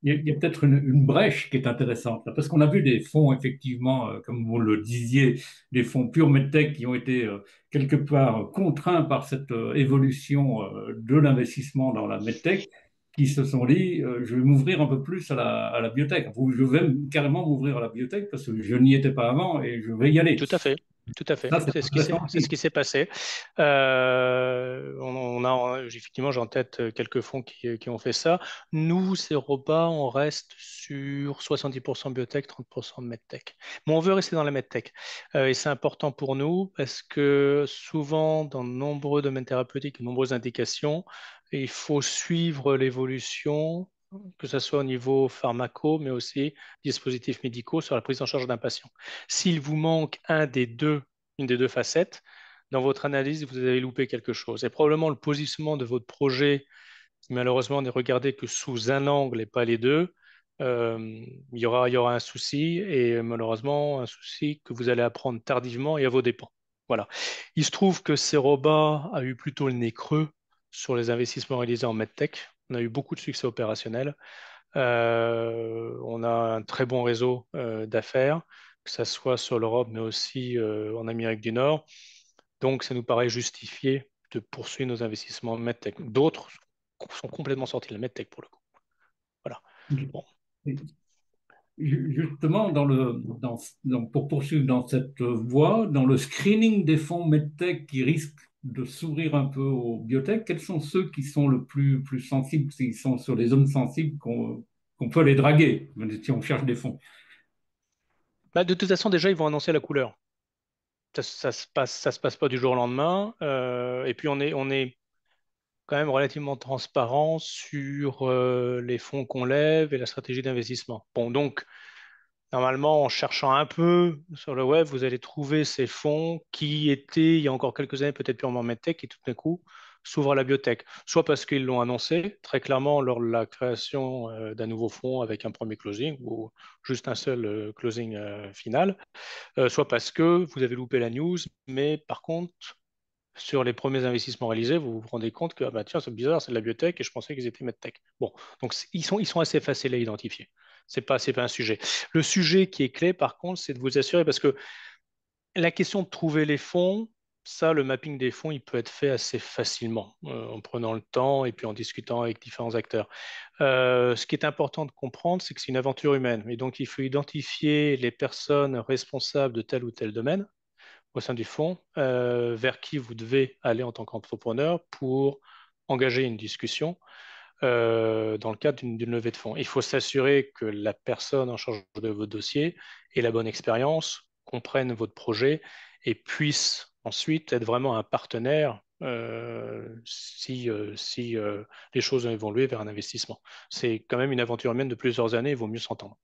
Il y a peut-être une brèche qui est intéressante, là, parce qu'on a vu des fonds, effectivement, comme vous le disiez, des fonds pure medtech qui ont été quelque part contraints par cette évolution de l'investissement dans la medtech, qui se sont dit, je vais m'ouvrir un peu plus à la biotech. Je vais carrément m'ouvrir à la biotech parce que je n'y étais pas avant et je vais y aller.
Tout à fait, tout à fait.
Ça, c'est intéressant
C'est ce
aussi.
qui s'est passé. Effectivement, j'ai en tête quelques fonds qui ont fait ça. Nous, c'est Europa, on reste sur 70% biotech, 30% medtech. Mais on veut rester dans la medtech. Et c'est important pour nous parce que souvent, dans de nombreux domaines thérapeutiques, de nombreuses indications, il faut suivre l'évolution, que ce soit au niveau pharmaco, mais aussi dispositifs médicaux sur la prise en charge d'un patient. S'il vous manque une des deux facettes, dans votre analyse, vous avez loupé quelque chose. Et probablement le positionnement de votre projet, qui malheureusement n'est regardé que sous un angle et pas les deux, il y aura un souci et malheureusement un souci que vous allez apprendre tardivement et à vos dépens. Voilà. Il se trouve que Ceroba a eu plutôt le nez creux sur les investissements réalisés en medtech. On a eu beaucoup de succès opérationnel. On a un très bon réseau d'affaires, que ce soit sur l'Europe, mais aussi en Amérique du Nord. Donc, ça nous paraît justifié de poursuivre nos investissements en medtech. D'autres sont complètement sortis de la medtech pour le coup. Voilà. Bon.
Justement, pour poursuivre dans cette voie, dans le screening des fonds medtech qui risquent de s'ouvrir un peu aux biotech, quels sont ceux qui sont plus sensibles, s'ils sont sur les zones sensibles qu'on peut les draguer si on cherche des fonds?
Bah, de toute façon, déjà, ils vont annoncer la couleur. Ça se passe pas du jour au lendemain. Et puis, on est quand même relativement transparent sur les fonds qu'on lève et la stratégie d'investissement. Bon, donc, normalement, en cherchant un peu sur le web, vous allez trouver ces fonds qui étaient, il y a encore quelques années, peut-être purement medtech et tout d'un coup s'ouvrent à la biotech. Soit parce qu'ils l'ont annoncé très clairement lors de la création d'un nouveau fonds avec un premier closing ou juste un seul closing final, soit parce que vous avez loupé la news, mais par contre, sur les premiers investissements réalisés, vous vous rendez compte que ah bah tiens, c'est bizarre, c'est de la biotech et je pensais qu'ils étaient medtech. Bon, donc ils sont assez faciles à identifier. C'est pas un sujet. Le sujet qui est clé, par contre, c'est de vous assurer, parce que la question de trouver les fonds, ça, le mapping des fonds, il peut être fait assez facilement, en prenant le temps et puis en discutant avec différents acteurs. Ce qui est important de comprendre, c'est que c'est une aventure humaine. Et donc, il faut identifier les personnes responsables de tel ou tel domaine au sein du fonds, vers qui vous devez aller en tant qu'entrepreneur pour engager une discussion dans le cadre d'une levée de fonds. Il faut s'assurer que la personne en charge de votre dossier ait la bonne expérience, comprenne votre projet et puisse ensuite être vraiment un partenaire si les choses ont évolué vers un investissement. C'est quand même une aventure humaine de plusieurs années, il vaut mieux s'entendre.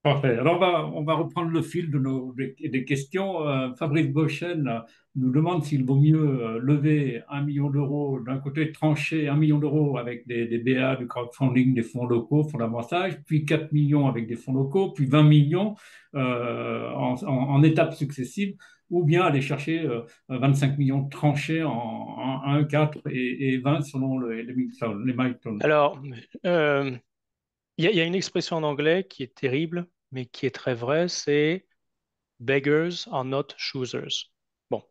Parfait. Alors, on va reprendre le fil des questions. Fabrice Bochen nous demande s'il vaut mieux lever 1 million d'euros, d'un côté trancher 1 million d'euros avec des BA, du crowdfunding, des fonds locaux, fonds d'amorçage, puis 4 millions avec des fonds locaux, puis 20 millions en étapes successives, ou bien aller chercher 25 millions tranchés en 1, 4 et 20 selon les milestones.
Alors, euh, il y a une expression en anglais qui est terrible, mais qui est très vraie, c'est beggars are not choosers. Bon.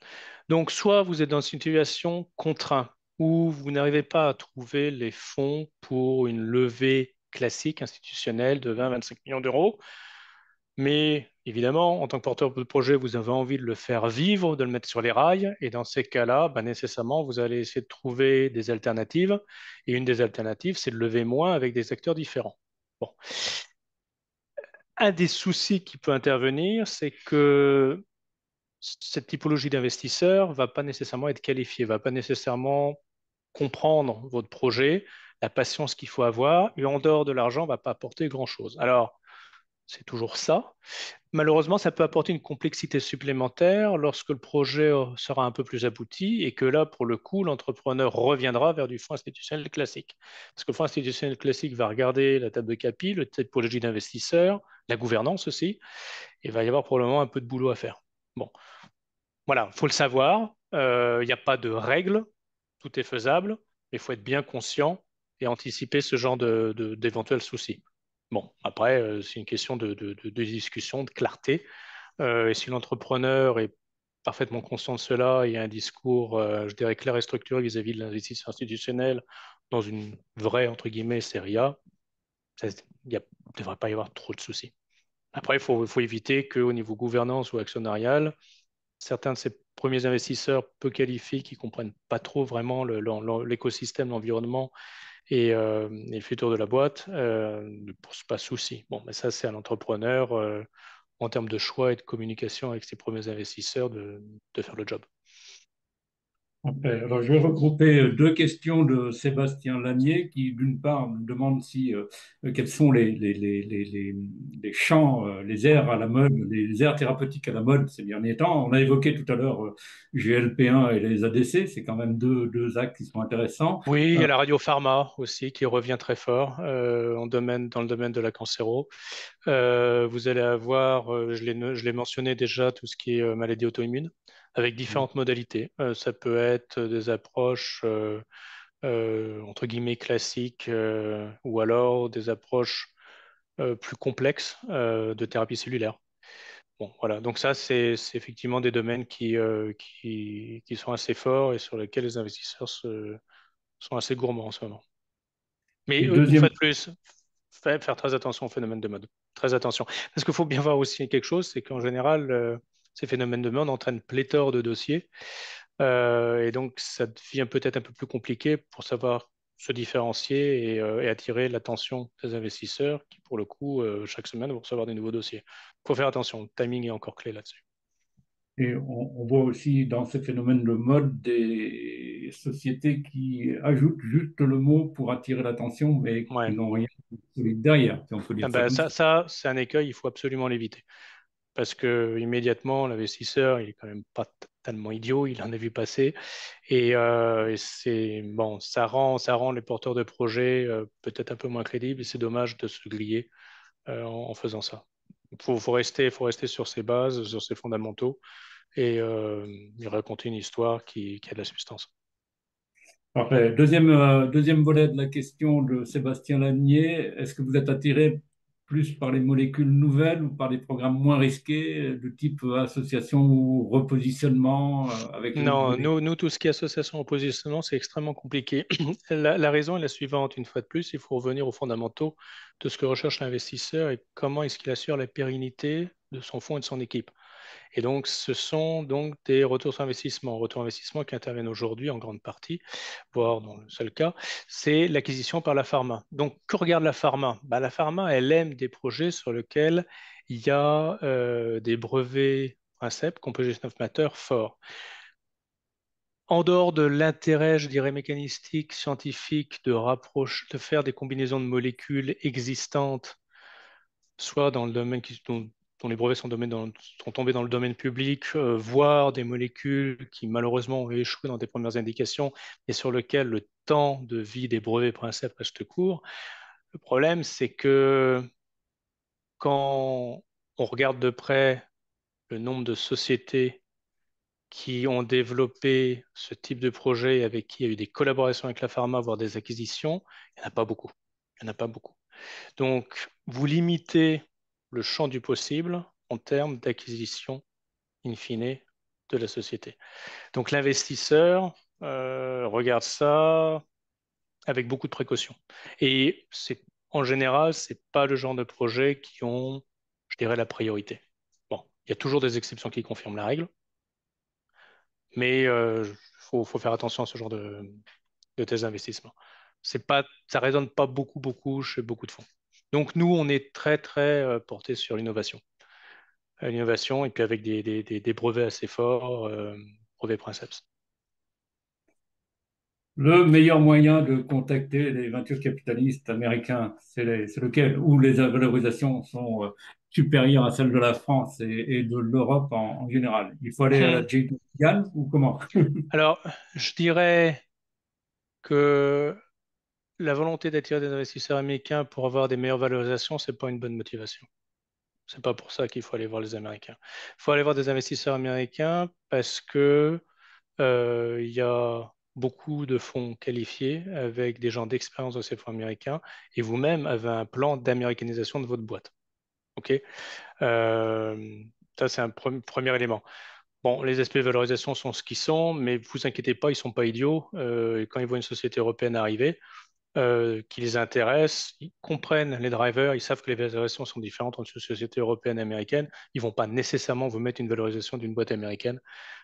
Donc, soit vous êtes dans une situation contrainte où vous n'arrivez pas à trouver les fonds pour une levée classique institutionnelle de 20-25 millions d'euros, mais évidemment, en tant que porteur de projet, vous avez envie de le faire vivre, de le mettre sur les rails, et dans ces cas-là, ben, nécessairement, vous allez essayer de trouver des alternatives, et une des alternatives, c'est de lever moins avec des acteurs différents. Bon. Un des soucis qui peut intervenir, c'est que cette typologie d'investisseur va pas nécessairement être qualifié, va pas nécessairement comprendre votre projet, la patience qu'il faut avoir, et en dehors de l'argent, va pas apporter grand-chose. Alors, c'est toujours ça. Malheureusement, ça peut apporter une complexité supplémentaire lorsque le projet sera un peu plus abouti et que là, pour le coup, l'entrepreneur reviendra vers du fonds institutionnel classique. Parce que le fonds institutionnel classique va regarder la table de capi, le typologie d'investisseurs, la gouvernance aussi, et il va y avoir probablement un peu de boulot à faire. Bon, voilà, il faut le savoir. Il n'y a pas de règles, tout est faisable, mais il faut être bien conscient et anticiper ce genre d'éventuels soucis. Bon, après, c'est une question de discussion, de clarté. Et si l'entrepreneur est parfaitement conscient de cela et a un discours, je dirais, clair et structuré vis-à-vis de l'investisseur institutionnel dans une vraie, entre guillemets, série A, il ne devrait pas y avoir trop de soucis. Après, il faut éviter qu'au niveau gouvernance ou actionnarial, certains de ces premiers investisseurs peu qualifiés qui ne comprennent pas trop vraiment l'écosystème, l'environnement et le futur de la boîte ne posent pas souci. Bon, mais ça, c'est à l'entrepreneur, en termes de choix et de communication avec ses premiers investisseurs, de faire le job.
Alors, je vais regrouper deux questions de Sébastien Lanier qui, d'une part, me demande si, quels sont les champs, les aires à la mode, les aires thérapeutiques à la mode ces derniers temps. On a évoqué tout à l'heure GLP-1 et les ADC, c'est quand même deux axes qui sont intéressants.
Oui, il y a la radiopharma aussi qui revient très fort dans le domaine de la cancéro. Vous allez avoir, je l'ai mentionné déjà, tout ce qui est maladie auto-immune, avec différentes modalités. Ça peut être des approches entre guillemets classiques ou alors des approches plus complexes de thérapie cellulaire. Bon, voilà. Donc ça, c'est effectivement des domaines qui sont assez forts et sur lesquels les investisseurs sont assez gourmands en ce moment. Mais
Et
une
deuxième,
fois de plus, faire très attention au phénomène de mode. Très attention. Parce qu'il faut bien voir aussi quelque chose, c'est qu'en général, ces phénomènes de mode entraînent pléthore de dossiers. Et donc, ça devient peut-être un peu plus compliqué pour savoir se différencier et attirer l'attention des investisseurs qui, pour le coup, chaque semaine, vont recevoir des nouveaux dossiers. Il faut faire attention. Le timing est encore clé là-dessus.
et on voit aussi dans ces phénomènes de mode des sociétés qui ajoutent juste le mot pour attirer l'attention, mais qui
Ouais.
n'ont rien de solide derrière, si on peut
Ah
dire ça
ben,
comme ça.
ça c'est un écueil, il faut absolument l'éviter. Parce que immédiatement, l'investisseur, il est quand même pas tellement idiot, il en a vu passer. Et c'est bon, ça rend les porteurs de projets peut-être un peu moins crédibles et c'est dommage de se griller en faisant ça. Il faut rester sur ses bases, sur ses fondamentaux et raconter une histoire qui a de la substance.
Parfait. Deuxième volet de la question de Sébastien Lanier. Est-ce que vous êtes attiré plus par les molécules nouvelles ou par les programmes moins risqués de type association ou repositionnement avec les mêmes
Non,
molécules?
nous, tout ce qui est association en positionnement, c'est extrêmement compliqué. La raison est la suivante, une fois de plus, il faut revenir aux fondamentaux de ce que recherche l'investisseur et comment est-ce qu'il assure la pérennité de son fonds et de son équipe. Et donc, ce sont donc des retours investissement qui interviennent aujourd'hui en grande partie, voire dans le seul cas, c'est l'acquisition par la pharma. Donc, que regarde la pharma? Bah, la pharma, elle aime des projets sur lesquels il y a des brevets principes, composition of matter forts. En dehors de l'intérêt, je dirais, mécanistique, scientifique, de faire des combinaisons de molécules existantes soit dans le domaine dont les brevets sont tombés dans le domaine public, voire des molécules qui malheureusement ont échoué dans des premières indications et sur lesquelles le temps de vie des brevets principes reste court. Le problème, c'est que quand on regarde de près le nombre de sociétés qui ont développé ce type de projet et avec qui il y a eu des collaborations avec la pharma, voire des acquisitions, il n'y en a pas beaucoup. Il n'y en a pas beaucoup. Donc, vous limitez le champ du possible en termes d'acquisition in fine de la société. Donc, l'investisseur regarde ça avec beaucoup de précaution. Et en général, ce n'est pas le genre de projet qui ont, je dirais, la priorité. Bon, il y a toujours des exceptions qui confirment la règle, mais il faut faire attention à ce genre de tes investissements. Ça ne résonne pas beaucoup, beaucoup chez beaucoup de fonds. Donc, nous, on est très, très porté sur l'innovation. L'innovation, et puis avec des brevets assez forts, brevets Princeps.
Le meilleur moyen de contacter les venture capitalistes américains, c'est lequel? Où les valorisations sont supérieures à celles de la France et de l'Europe en général. Il faut aller à la JP Morgan ou comment?
Alors, je dirais que la volonté d'attirer des investisseurs américains pour avoir des meilleures valorisations, c'est pas une bonne motivation. C'est pas pour ça qu'il faut aller voir les Américains. Il faut aller voir des investisseurs américains parce que il y a beaucoup de fonds qualifiés avec des gens d'expérience de ces fonds américains et vous-même avez un plan d'américanisation de votre boîte. OK? Euh, Ça, c'est un premier élément. Bon, les aspects de valorisation sont ce qu'ils sont, mais vous inquiétez pas, ils sont pas idiots. Et quand ils voient une société européenne arriver, qui les intéresse, ils comprennent les drivers, ils savent que les valorisations sont différentes entre une société européenne et américaine. Ils vont pas nécessairement vous mettre une valorisation d'une boîte américaine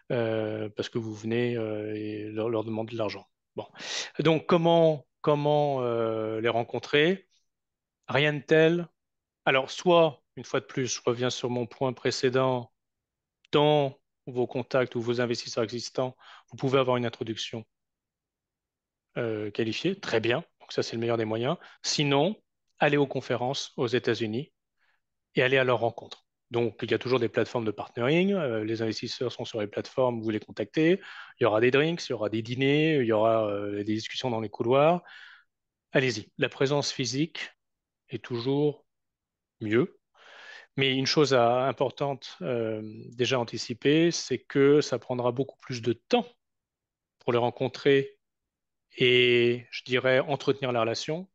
parce que vous venez et leur demander de l'argent. Bon. Donc, comment les rencontrer? Rien de tel. Alors, soit, une fois de plus, je reviens sur mon point précédent, dans vos contacts ou vos investisseurs existants, vous pouvez avoir une introduction qualifiée, très bien. Donc ça, c'est le meilleur des moyens. Sinon, allez aux conférences aux États-Unis et allez à leur rencontre. Donc, il y a toujours des plateformes de partnering. Les investisseurs sont sur les plateformes, vous les contactez. Il y aura des drinks, il y aura des dîners, il y aura des discussions dans les couloirs. Allez-y. La présence physique est toujours mieux. Mais une chose importante déjà anticipée, c'est que ça prendra beaucoup plus de temps pour les rencontrer et, je dirais, entretenir la relation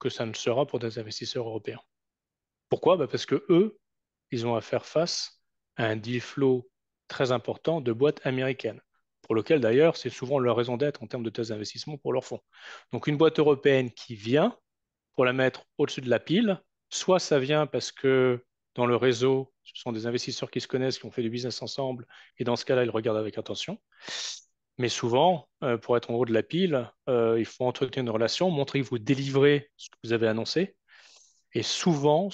que ça ne sera pour des investisseurs européens. Pourquoi? Bah, parce que eux, ils ont à faire face à un deal flow très important de boîtes américaines, pour lequel d'ailleurs c'est souvent leur raison d'être en termes de tels investissements pour leurs fonds. Donc une boîte européenne qui vient pour la mettre au-dessus de la pile, soit ça vient parce que dans le réseau, ce sont des investisseurs qui se connaissent, qui ont fait du business ensemble, et dans ce cas-là, ils regardent avec attention. Mais souvent, pour être en haut de la pile, il faut entretenir une relation, montrer que vous délivrez ce que vous avez annoncé. Et souvent,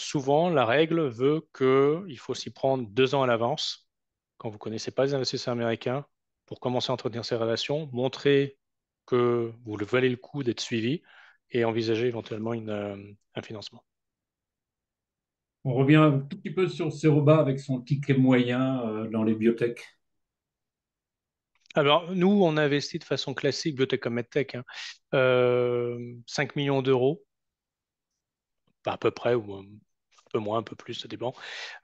la règle veut qu'il faut s'y prendre 2 ans à l'avance, quand vous ne connaissez pas les investisseurs américains, pour commencer à entretenir ces relations, montrer que vous valez le coup d'être suivi et envisager éventuellement un financement.
On revient un tout petit peu sur Ceroba avec son ticket moyen dans les biotech.
Alors, nous, on investit de façon classique, biotech comme medtech, hein, 5 millions d'euros, pas à peu près, ou un peu moins, un peu plus, ça dépend,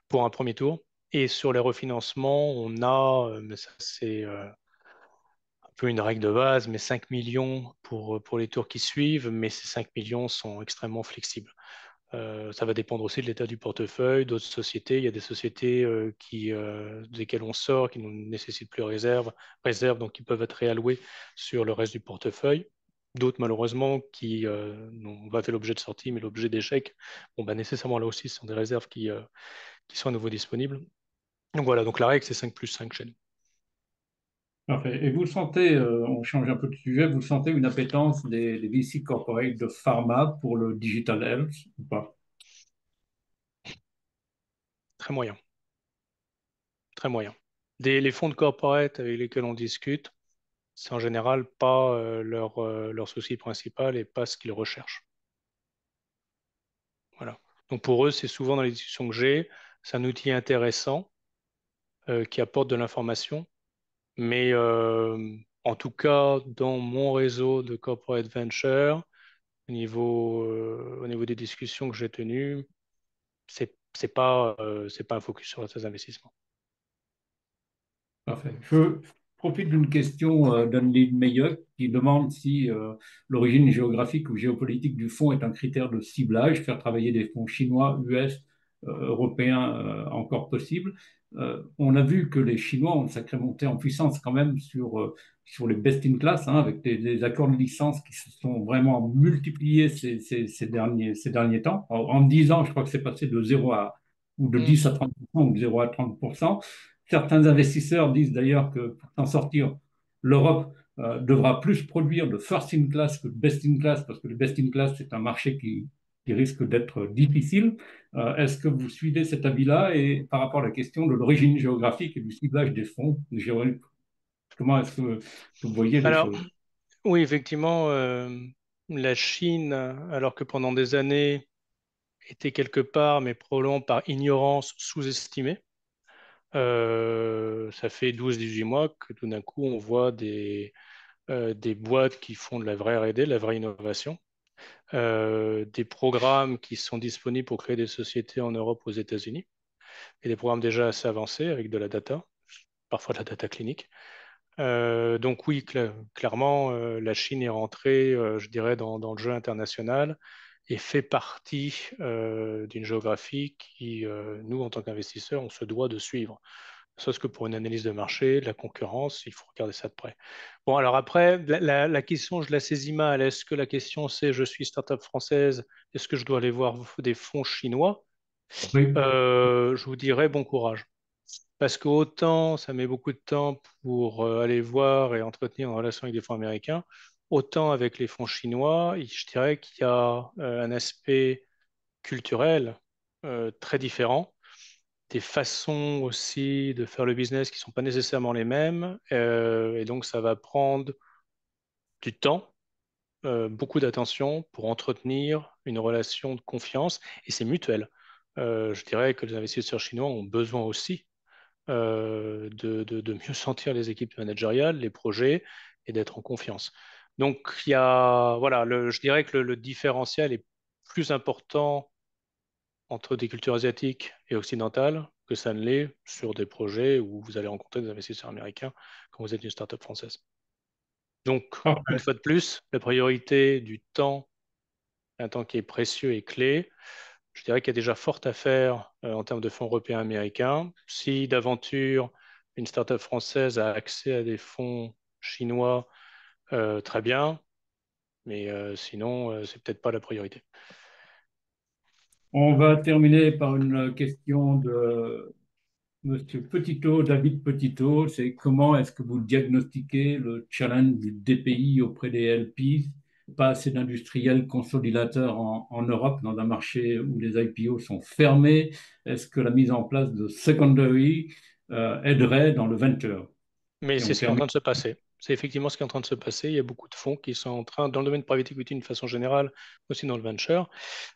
pour un premier tour. Et sur les refinancements, on a, mais ça c'est un peu une règle de base, mais 5 millions pour les tours qui suivent, mais ces 5 millions sont extrêmement flexibles. Ça va dépendre aussi de l'état du portefeuille, d'autres sociétés. Il y a des sociétés desquelles on sort, qui ne nécessitent plus réserve, donc qui peuvent être réallouées sur le reste du portefeuille. D'autres, malheureusement, qui n'ont pas fait l'objet de sortie, mais l'objet d'échec. Bon, bah, nécessairement, là aussi, ce sont des réserves qui sont à nouveau disponibles. Donc voilà, donc la règle, c'est 5 plus 5 chez nous.
Parfait. Et vous sentez, on change un peu de sujet, vous sentez une appétence des VC corporate de pharma pour le digital health ou pas?
Très moyen, très moyen. Les fonds de corporate avec lesquels on discute, c'est en général pas leur souci principal et pas ce qu'ils recherchent. Voilà. Donc pour eux, c'est souvent dans les discussions que j'ai, c'est un outil intéressant qui apporte de l'information, mais en tout cas, dans mon réseau de corporate venture, au niveau des discussions que j'ai tenues, c'est pas un focus sur ces investissements.
Parfait. Je profite d'une question d'Anne-Lynn Meilleux qui demande si l'origine géographique ou géopolitique du fonds est un critère de ciblage, faire travailler des fonds chinois, US, européens encore possible. On a vu que les Chinois ont une sacrée montée en puissance quand même sur les best-in-class, hein, avec des accords de licence qui se sont vraiment multipliés ces derniers temps. En 10 ans, je crois que c'est passé de 0 à, ou de
Mm.
10 à 30% ou de 0 à 30%. Certains investisseurs disent d'ailleurs que pour s'en sortir, l'Europe devra plus produire de first in class que de best in class, parce que le best in class, c'est un marché qui risque d'être difficile. Est-ce que vous suivez cet avis-là et par rapport à la question de l'origine géographique et du ciblage des fonds, comment est-ce que vous voyez les
Alors,
choses?
Oui, effectivement, la Chine, alors que pendant des années était quelque part, mais probablement par ignorance, sous-estimée. Ça fait 12-18 mois que tout d'un coup, on voit des boîtes qui font de la vraie R&D, de la vraie innovation, des programmes qui sont disponibles pour créer des sociétés en Europe, aux États-Unis, et des programmes déjà assez avancés avec de la data, parfois de la data clinique. Donc oui, clairement, la Chine est rentrée, je dirais, dans le jeu international et fait partie d'une géographie qui, nous, en tant qu'investisseurs, on se doit de suivre. Sauf que pour une analyse de marché, la concurrence, il faut regarder ça de près. Bon, alors après, la question, je la saisis mal. Est-ce que la question, c'est je suis start-up française, est-ce que je dois aller voir des fonds chinois?
Oui.
Je vous dirais bon courage. Parce que autant ça met beaucoup de temps pour aller voir et entretenir une relation avec des fonds américains, autant avec les fonds chinois, je dirais qu'il y a un aspect culturel très différent, des façons aussi de faire le business qui ne sont pas nécessairement les mêmes, et donc ça va prendre du temps, beaucoup d'attention pour entretenir une relation de confiance, et c'est mutuel. Je dirais que les investisseurs chinois ont besoin aussi de mieux sentir les équipes managériales, les projets et d'être en confiance. Donc, il y a, voilà, je dirais que le différentiel est plus important entre des cultures asiatiques et occidentales que ça ne l'est sur des projets où vous allez rencontrer des investisseurs américains quand vous êtes une startup française. Donc, une
Parfait.
fois de plus, la priorité du temps, un temps qui est précieux et clé, je dirais qu'il y a déjà fort à faire en termes de fonds européens américains. Si d'aventure une startup française a accès à des fonds chinois, très bien, mais sinon, c'est peut-être pas la priorité.
On va terminer par une question de Monsieur Petitot, David Petitot. C'est comment est-ce que vous diagnostiquez le challenge du DPI auprès des LPs? Pas assez d'industriels consolidateurs en Europe dans un marché où les IPO sont fermés. Est-ce que la mise en place de secondary aiderait dans le venture?
Mais
Et
c'est
on
ce qui est en
termine.
train de se passer. C'est effectivement ce qui est en train de se passer. Il y a beaucoup de fonds qui sont en train, dans le domaine de private equity d'une façon générale, aussi dans le venture,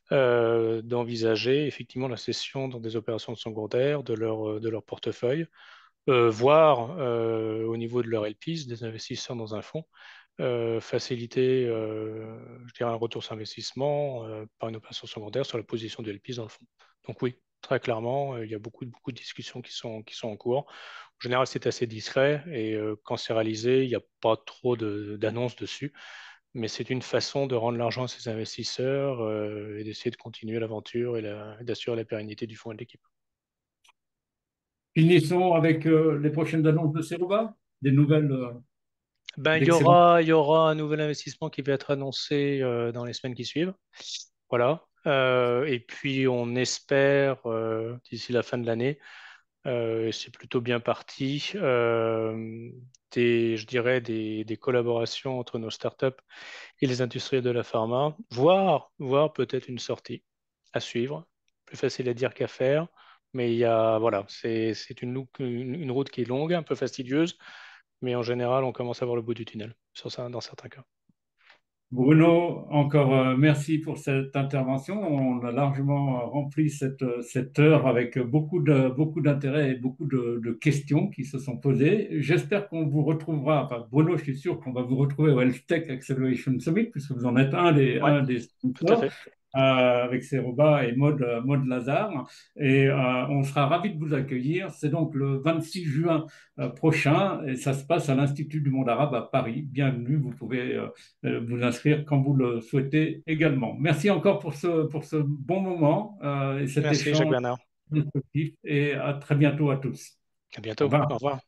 d'envisager effectivement la cession dans des opérations secondaires de leur portefeuille, voire au niveau de leur LPs, des investisseurs dans un fonds, faciliter, je dirais, un retour sur investissement par une opération secondaire sur la position du LPs dans le fonds. Donc oui, très clairement, il y a beaucoup de discussions qui sont en cours. En général, c'est assez discret et quand c'est réalisé, il n'y a pas trop d'annonces dessus, mais c'est une façon de rendre l'argent à ses investisseurs et d'essayer de continuer l'aventure et d'assurer la pérennité du fonds et de l'équipe.
Finissons avec les prochaines annonces de Ceruba, des nouvelles
Ben,
d'excellence.
il y aura un nouvel investissement qui va être annoncé dans les semaines qui suivent. Voilà. Et puis, on espère, d'ici la fin de l'année, c'est plutôt bien parti, je dirais des collaborations entre nos startups et les industriels de la pharma, voire peut-être une sortie à suivre. Plus facile à dire qu'à faire, mais voilà, c'est une route qui est longue, un peu fastidieuse, mais en général, on commence à voir le bout du tunnel, sur ça, dans certains cas.
Bruno, encore merci pour cette intervention. On a largement rempli cette heure avec beaucoup d'intérêt et beaucoup de questions qui se sont posées. J'espère qu'on vous retrouvera, enfin Bruno, je suis sûr qu'on va vous retrouver au Health Tech Acceleration Summit, puisque vous en êtes
Ouais,
un des
tout à
sponsors.
fait.
Avec Seroba et Maud Lazare. Et on sera ravis de vous accueillir. C'est donc le 26 juin prochain et ça se passe à l'Institut du monde arabe à Paris. Bienvenue, vous pouvez vous inscrire quand vous le souhaitez également. Merci encore pour ce bon moment et cet
Merci, Jacques
échange
Bernard.
constructif et à très bientôt à tous.
À
Au
bientôt.
revoir.
Au revoir.